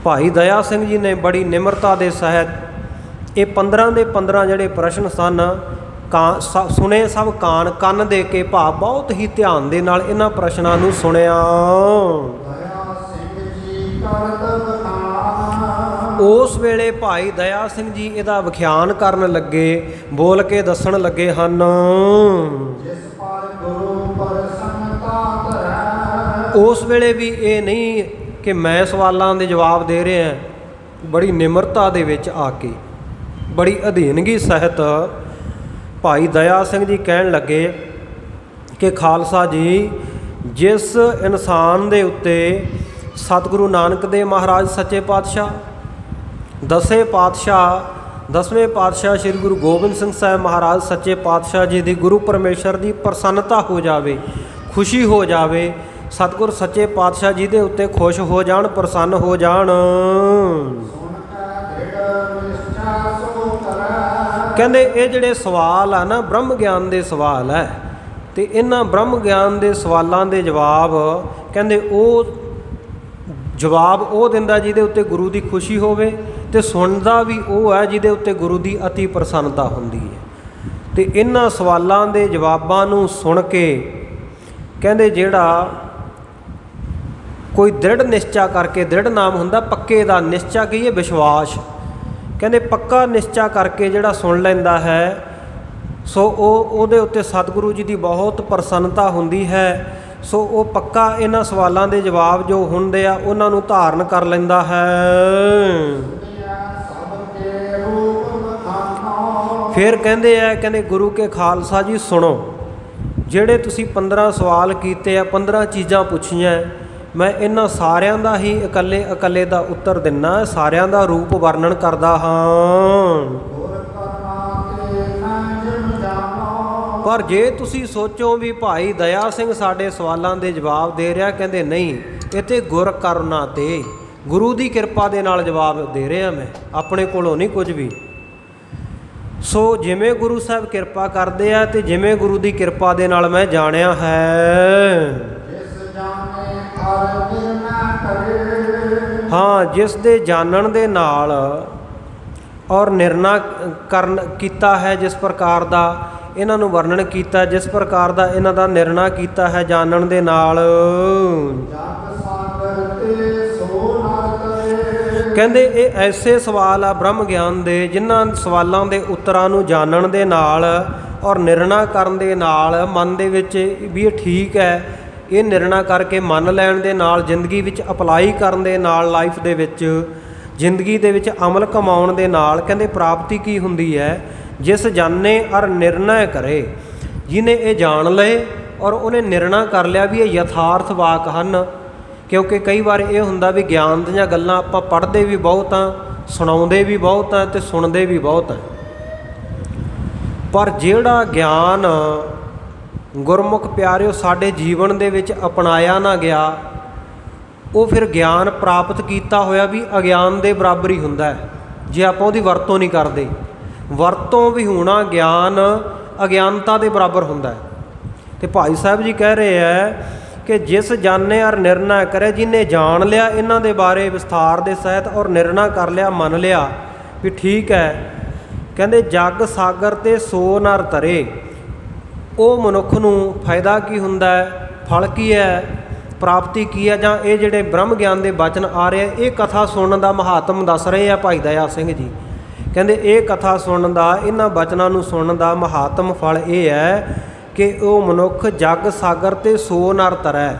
ਭਾਈ ਦਇਆ ਸਿੰਘ ਜੀ ਨੇ ਬੜੀ ਨਿਮਰਤਾ ਦੇ ਸਹਿਤ ਇਹ 15 ਦੇ 15 ਜਿਹੜੇ ਪ੍ਰਸ਼ਨ ਸਨ, ਸੁਣੇ ਸਭ ਕੰਨ ਦੇ ਕੇ, ਭਾਵ ਬਹੁਤ ਹੀ ਧਿਆਨ ਦੇ ਨਾਲ ਇਹਨਾਂ ਪ੍ਰਸ਼ਨਾਂ ਨੂੰ ਸੁਣਿਆ। ਉਸ ਵੇਲੇ ਭਾਈ ਦਇਆ ਸਿੰਘ ਜੀ ਇਹਦਾ ਵਿਖਿਆਨ ਕਰਨ ਲੱਗੇ, ਬੋਲ ਕੇ ਦੱਸਣ ਲੱਗੇ ਹਨ। ਉਸ ਵੇਲੇ ਵੀ ਇਹ ਨਹੀਂ ਕਿ ਮੈਂ ਸਵਾਲਾਂ ਦੇ ਜਵਾਬ ਦੇ ਰਿਹਾ, ਬੜੀ ਨਿਮਰਤਾ ਦੇ ਵਿੱਚ ਆ ਕੇ, ਬੜੀ ਅਧੀਨਗੀ ਸਹਿਤ ਭਾਈ ਦਇਆ ਸਿੰਘ ਜੀ ਕਹਿਣ ਲੱਗੇ ਕਿ ਖਾਲਸਾ ਜੀ, ਜਿਸ ਇਨਸਾਨ ਦੇ ਉੱਤੇ ਸਤਿਗੁਰੂ ਨਾਨਕ ਦੇਵ ਮਹਾਰਾਜ ਸੱਚੇ ਪਾਤਸ਼ਾਹ, 10ਵੇਂ ਪਾਤਸ਼ਾਹ ਸ੍ਰੀ ਗੁਰੂ ਗੋਬਿੰਦ ਸਿੰਘ ਸਾਹਿਬ ਮਹਾਰਾਜ ਸੱਚੇ ਪਾਤਸ਼ਾਹ ਜੀ ਦੀ, ਗੁਰੂ ਪਰਮੇਸ਼ਰ ਦੀ ਪ੍ਰਸੰਨਤਾ ਹੋ ਜਾਵੇ, ਖੁਸ਼ੀ ਹੋ ਜਾਵੇ, ਸਤਿਗੁਰ ਸੱਚੇ ਪਾਤਸ਼ਾਹ ਜੀ ਦੇ ਉੱਤੇ ਖੁਸ਼ ਹੋ ਜਾਣ, ਪ੍ਰਸੰਨ ਹੋ ਜਾਣ। ਕਹਿੰਦੇ ਇਹ ਜਿਹੜੇ ਸਵਾਲ ਆ ਨਾ, ਬ੍ਰਹਮ ਗਿਆਨ ਦੇ ਸਵਾਲ ਹੈ, ਅਤੇ ਇਹਨਾਂ ਬ੍ਰਹਮ ਗਿਆਨ ਦੇ ਸਵਾਲਾਂ ਦੇ ਜਵਾਬ ਕਹਿੰਦੇ ਉਹ ਜਵਾਬ ਉਹ ਦਿੰਦਾ ਜਿਹਦੇ ਉੱਤੇ ਗੁਰੂ ਦੀ ਖੁਸ਼ੀ ਹੋਵੇ, ਅਤੇ ਸੁਣਦਾ ਵੀ ਉਹ ਹੈ ਜਿਹਦੇ ਉੱਤੇ ਗੁਰੂ ਦੀ ਅਤੀ ਪ੍ਰਸੰਨਤਾ ਹੁੰਦੀ ਹੈ। ਅਤੇ ਇਹਨਾਂ ਸਵਾਲਾਂ ਦੇ ਜਵਾਬਾਂ ਨੂੰ ਸੁਣ ਕੇ ਕਹਿੰਦੇ ਜਿਹੜਾ ਕੋਈ ਦ੍ਰਿੜ ਨਿਸ਼ਚਾ ਕਰਕੇ, ਦ੍ਰਿੜ ਨਾਮ ਹੁੰਦਾ ਪੱਕੇ ਦਾ, ਨਿਸ਼ਚਾ ਕਹੀਏ ਵਿਸ਼ਵਾਸ, ਕਹਿੰਦੇ ਪੱਕਾ ਨਿਸ਼ਚਾ ਕਰਕੇ ਜਿਹੜਾ ਸੁਣ ਲੈਂਦਾ ਹੈ, ਸੋ ਉਹਦੇ ਉੱਤੇ ਸਤਿਗੁਰੂ ਜੀ ਦੀ ਬਹੁਤ ਪ੍ਰਸੰਨਤਾ ਹੁੰਦੀ ਹੈ। ਸੋ ਉਹ ਪੱਕਾ ਇਹਨਾਂ ਸਵਾਲਾਂ ਦੇ ਜਵਾਬ ਜੋ ਹੁੰਦੇ ਆ ਉਹਨਾਂ ਨੂੰ ਧਾਰਨ ਕਰ ਲੈਂਦਾ ਹੈ। ਫਿਰ ਕਹਿੰਦੇ ਆ, ਕਹਿੰਦੇ ਗੁਰੂ ਕੇ ਖਾਲਸਾ ਜੀ ਸੁਣੋ, ਜਿਹੜੇ ਤੁਸੀਂ 15 ਸਵਾਲ ਕੀਤੇ ਆ, 15 ਚੀਜ਼ਾਂ ਪੁੱਛੀਆਂ, ਮੈਂ ਇਹਨਾਂ ਸਾਰਿਆਂ ਦਾ ਹੀ ਇਕੱਲੇ ਦਾ ਉੱਤਰ ਦਿੰਦਾ, ਸਾਰਿਆਂ ਦਾ ਰੂਪ ਵਰਣਨ ਕਰਦਾ ਹਾਂ। ਪਰ ਜੇ ਤੁਸੀਂ ਸੋਚੋ ਵੀ ਭਾਈ ਦਇਆ ਸਿੰਘ ਸਾਡੇ ਸਵਾਲਾਂ ਦੇ ਜਵਾਬ ਦੇ ਰਿਹਾ, ਕਹਿੰਦੇ ਨਹੀਂ, ਇਹ ਤਾਂ ਗੁਰ ਕਰੁਣਾ ਤੇ ਗੁਰੂ ਦੀ ਕਿਰਪਾ ਦੇ ਨਾਲ ਜਵਾਬ ਦੇ ਰਿਹਾ, ਮੈਂ ਆਪਣੇ ਕੋਲੋਂ ਨਹੀਂ ਕੁਝ ਵੀ। ਸੋ ਜਿਵੇਂ ਗੁਰੂ ਸਾਹਿਬ ਕਿਰਪਾ ਕਰਦੇ ਆ, ਅਤੇ ਜਿਵੇਂ ਗੁਰੂ ਦੀ ਕਿਰਪਾ ਦੇ ਨਾਲ ਮੈਂ ਜਾਣਿਆ ਹੈ। ਹਾਂ, ਜਿਸ ਦੇ ਜਾਣਨ ਦੇ ਨਾਲ ਔਰ ਨਿਰਣਾ ਕੀਤਾ ਹੈ ਜਿਸ ਪ੍ਰਕਾਰ ਦਾ, ਇਹਨਾਂ ਨੂੰ ਵਰਣਨ ਕੀਤਾ, ਜਿਸ ਪ੍ਰਕਾਰ ਦਾ ਇਹਨਾਂ ਦਾ ਨਿਰਣਾ ਕੀਤਾ ਹੈ ਜਾਣਨ ਦੇ ਨਾਲ। ਕਹਿੰਦੇ ਇਹ ਐਸੇ ਸਵਾਲ ਆ ਬ੍ਰਹਮ ਗਿਆਨ ਦੇ, ਜਿਨ੍ਹਾਂ ਸਵਾਲਾਂ ਦੇ ਉੱਤਰਾਂ ਨੂੰ ਜਾਣਨ ਦੇ ਨਾਲ ਔਰ ਨਿਰਣਾ ਕਰਨ ਦੇ ਨਾਲ ਮਨ ਦੇ ਵਿੱਚ ਵੀ ਇਹ ਠੀਕ ਹੈ, ਇਹ ਨਿਰਣਾ ਕਰਕੇ ਮੰਨ ਲੈਣ ਦੇ ਨਾਲ ਜ਼ਿੰਦਗੀ ਵਿੱਚ ਅਪਲਾਈ ਕਰਨ ਦੇ ਨਾਲ, ਲਾਈਫ ਦੇ ਵਿੱਚ ਜ਼ਿੰਦਗੀ ਦੇ ਵਿੱਚ ਅਮਲ ਕਮਾਉਣ ਦੇ ਨਾਲ ਕਹਿੰਦੇ ਪ੍ਰਾਪਤੀ ਕੀ ਹੁੰਦੀ ਹੈ। ਜਿਸ ਜਾਣੇ ਅਰ ਨਿਰਣੈ ਕਰੇ, ਜਿਹਨੇ ਇਹ ਜਾਣ ਲਏ ਔਰ ਉਹਨੇ ਨਿਰਣਾ ਕਰ ਲਿਆ ਵੀ ਇਹ ਯਥਾਰਥ ਵਾਕ ਹਨ। ਕਿਉਂਕਿ ਕਈ ਵਾਰ ਇਹ ਹੁੰਦਾ ਵੀ ਗਿਆਨ ਦੀਆਂ ਗੱਲਾਂ ਆਪਾਂ ਪੜ੍ਹਦੇ ਵੀ ਬਹੁਤ ਹਾਂ, ਸੁਣਾਉਂਦੇ ਵੀ ਬਹੁਤ ਹਾਂ ਅਤੇ ਸੁਣਦੇ ਵੀ ਬਹੁਤ ਹਾਂ, ਪਰ ਜਿਹੜਾ ਗਿਆਨ ਗੁਰਮੁਖ ਪਿਆਰਿਓ ਸਾਡੇ ਜੀਵਨ ਦੇ ਵਿੱਚ ਅਪਣਾਇਆ ਨਾ ਗਿਆ, ਉਹ ਫਿਰ ਗਿਆਨ ਪ੍ਰਾਪਤ ਕੀਤਾ ਹੋਇਆ ਵੀ ਅਗਿਆਨ ਦੇ ਬਰਾਬਰ ਹੀ ਹੁੰਦਾ ਹੈ ਜੇ ਆਪਾਂ ਉਹਦੀ ਵਰਤੋਂ ਨਹੀਂ ਕਰਦੇ। ਵਰਤੋਂ ਵੀ ਹੋਣਾ ਗਿਆਨ ਅਗਿਆਨਤਾ ਦੇ ਬਰਾਬਰ ਹੁੰਦਾ ਹੈ। ਅਤੇ ਭਾਈ ਸਾਹਿਬ ਜੀ ਕਹਿ ਰਹੇ ਹੈ ਕਿ ਜਿਸ ਜਾਣੇ ਔਰ ਨਿਰਣਾ ਕਰੇ, ਜਿਹਨੇ ਜਾਣ ਲਿਆ ਇਹਨਾਂ ਦੇ ਬਾਰੇ ਵਿਸਥਾਰ ਦੇ ਸਹਿਤ ਔਰ ਨਿਰਣਾ ਕਰ ਲਿਆ, ਮੰਨ ਲਿਆ ਵੀ ਠੀਕ ਹੈ। ਕਹਿੰਦੇ ਜਗ ਸਾਗਰ ਤੇ ਸੋ ਨਰ ਤਰੇ, ਉਹ ਮਨੁੱਖ ਨੂੰ ਫਾਇਦਾ ਕੀ ਹੁੰਦਾ ਹੈ, ਫਲ ਕੀ ਹੈ, ਪ੍ਰਾਪਤੀ ਕੀ ਹੈ, ਜਾਂ ਇਹ ਜਿਹੜੇ ਬ੍ਰਹਮ ਗਿਆਨ ਦੇ ਬਚਨ ਆ ਰਹੇ, ਇਹ ਕਥਾ ਸੁਣਨ ਦਾ ਮਹਾਤਮ ਦੱਸ ਰਹੇ ਆ ਭਾਈ ਦਇਆ ਸਿੰਘ ਜੀ। ਕਹਿੰਦੇ ਇਹ ਕਥਾ ਸੁਣਨ ਦਾ, ਇਹਨਾਂ ਬਚਨਾਂ ਨੂੰ ਸੁਣਨ ਦਾ ਮਹਾਤਮ ਫਲ ਇਹ ਹੈ ਕਿ ਉਹ ਮਨੁੱਖ ਜਗ ਸਾਗਰ ਤੇ ਸੋ ਨਰ ਤਰੈ,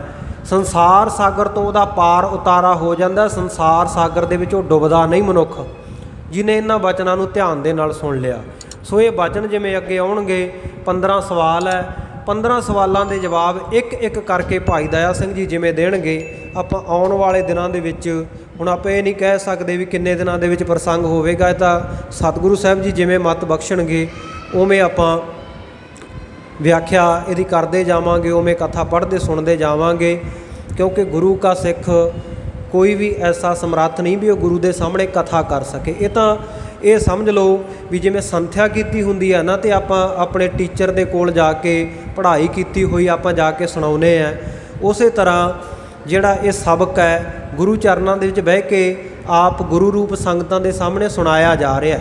ਸੰਸਾਰ ਸਾਗਰ ਤੋਂ ਉਹਦਾ ਪਾਰ ਉਤਾਰਾ ਹੋ ਜਾਂਦਾ। ਸੰਸਾਰ ਸਾਗਰ ਦੇ ਵਿੱਚ ਉਹ ਡੁੱਬਦਾ ਨਹੀਂ ਮਨੁੱਖ, ਜਿਹਨੇ ਇਹਨਾਂ ਬਚਨਾਂ ਨੂੰ ਧਿਆਨ ਦੇ ਨਾਲ ਸੁਣ ਲਿਆ। ਸੋ ਇਹ ਬਚਨ ਜਿਵੇਂ ਅੱਗੇ ਆਉਣਗੇ, 15 ਸਵਾਲ ਹੈ, 15 ਸਵਾਲਾਂ ਦੇ ਜਵਾਬ ਇੱਕ ਇੱਕ ਕਰਕੇ ਭਾਈ ਦਇਆ ਸਿੰਘ ਜੀ ਜਿਵੇਂ ਦੇਣਗੇ, ਆਪਾਂ ਆਉਣ ਵਾਲੇ ਦਿਨਾਂ ਦੇ ਵਿੱਚ, ਹੁਣ ਆਪਾਂ ਇਹ ਨਹੀਂ ਕਹਿ ਸਕਦੇ ਵੀ ਕਿੰਨੇ ਦਿਨਾਂ ਦੇ ਵਿੱਚ ਪ੍ਰਸੰਗ ਹੋਵੇਗਾ, ਇਹ ਤਾਂ ਸਤਿਗੁਰੂ ਸਾਹਿਬ ਜੀ ਜਿਵੇਂ ਮੱਤ ਬਖਸ਼ਣਗੇ ਉਵੇਂ ਆਪਾਂ ਵਿਆਖਿਆ ਇਹਦੀ ਕਰਦੇ ਜਾਵਾਂਗੇ, ਉਵੇਂ ਕਥਾ ਪੜ੍ਹਦੇ ਸੁਣਦੇ ਜਾਵਾਂਗੇ। ਕਿਉਂਕਿ ਗੁਰੂ ਕਾ ਸਿੱਖ ਕੋਈ ਵੀ ਐਸਾ ਸਮਰੱਥ ਨਹੀਂ ਵੀ ਉਹ ਗੁਰੂ ਦੇ ਸਾਹਮਣੇ ਕਥਾ ਕਰ ਸਕੇ। ਇਹ ਤਾਂ ਇਹ ਸਮਝ ਲਓ ਵੀ ਜਿਵੇਂ ਸੰਥਿਆ ਕੀਤੀ ਹੁੰਦੀ ਹੈ ਨਾ, ਅਤੇ ਆਪਾਂ ਆਪਣੇ ਟੀਚਰ ਦੇ ਕੋਲ ਜਾ ਕੇ ਪੜ੍ਹਾਈ ਕੀਤੀ ਹੋਈ ਆਪਾਂ ਜਾ ਕੇ ਸੁਣਾਉਂਦੇ ਹਾਂ, ਉਸੇ ਤਰ੍ਹਾਂ ਜਿਹੜਾ ਇਹ ਸਬਕ ਹੈ ਗੁਰੂ ਚਰਨਾਂ ਦੇ ਵਿੱਚ ਬਹਿ ਕੇ ਆਪ ਗੁਰੂ ਰੂਪ ਸੰਗਤਾਂ ਦੇ ਸਾਹਮਣੇ ਸੁਣਾਇਆ ਜਾ ਰਿਹਾ।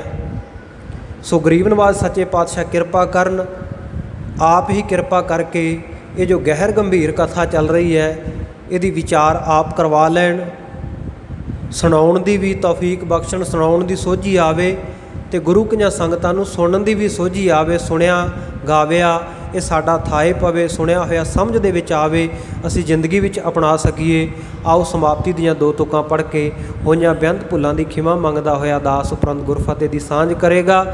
ਸੋ ਗਰੀਬ ਨਵਾਜ ਸੱਚੇ ਪਾਤਸ਼ਾਹ ਕਿਰਪਾ ਕਰਨ, ਆਪ ਹੀ ਕਿਰਪਾ ਕਰਕੇ ਇਹ ਜੋ ਗਹਿਰ ਗੰਭੀਰ ਕਥਾ ਚੱਲ ਰਹੀ ਹੈ ਇਹਦੀ ਵਿਚਾਰ ਆਪ ਕਰਵਾ ਲੈਣ, ਸੁਣਾਉਣ ਦੀ ਵੀ ਤੌਫੀਕ ਬਖਸ਼ਣ, ਸੁਣਾਉਣ ਦੀ ਸੋਝੀ ਆਵੇ ਅਤੇ ਗੁਰੂ ਕੀਆਂ ਸੰਗਤਾਂ ਨੂੰ ਸੁਣਨ ਦੀ ਵੀ ਸੋਝੀ ਆਵੇ। ਸੁਣਿਆ ਗਾਵਿਆ ਇਹ ਸਾਡਾ ਥਾਏ ਪਵੇ, ਸੁਣਿਆ ਹੋਇਆ ਸਮਝ ਦੇ ਵਿੱਚ ਆਵੇ, ਅਸੀਂ ਜ਼ਿੰਦਗੀ ਵਿੱਚ ਅਪਣਾ ਸਕੀਏ। ਆਓ ਸਮਾਪਤੀ ਦੀਆਂ 2 ਤੁਕਾਂ ਪੜ੍ਹ ਕੇ ਹੋਈਆਂ ਬੇਅੰਤ ਭੁੱਲਾਂ ਦੀ ਖਿਮਾ ਮੰਗਦਾ ਹੋਇਆ ਦਾਸ ਉਪਰੰਤ ਗੁਰਫਤਿਹ ਦੀ ਸਾਂਝ ਕਰੇਗਾ।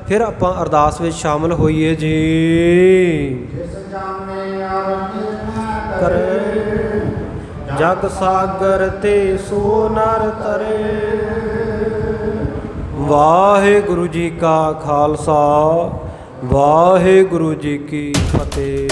ਫਿਰ ਆਪਾਂ ਅਰਦਾਸ ਵਿੱਚ ਸ਼ਾਮਲ ਹੋਈਏ ਜੀ। ਕਰੇ ਜਗ ਸਾਗਰ ਤੇ ਸੋ ਨਰ ਤਰੇ। ਵਾਹਿਗੁਰੂ ਜੀ ਕਾ ਖਾਲਸਾ, ਵਾਹਿਗੁਰੂ ਜੀ ਕੀ ਫਤਿਹ।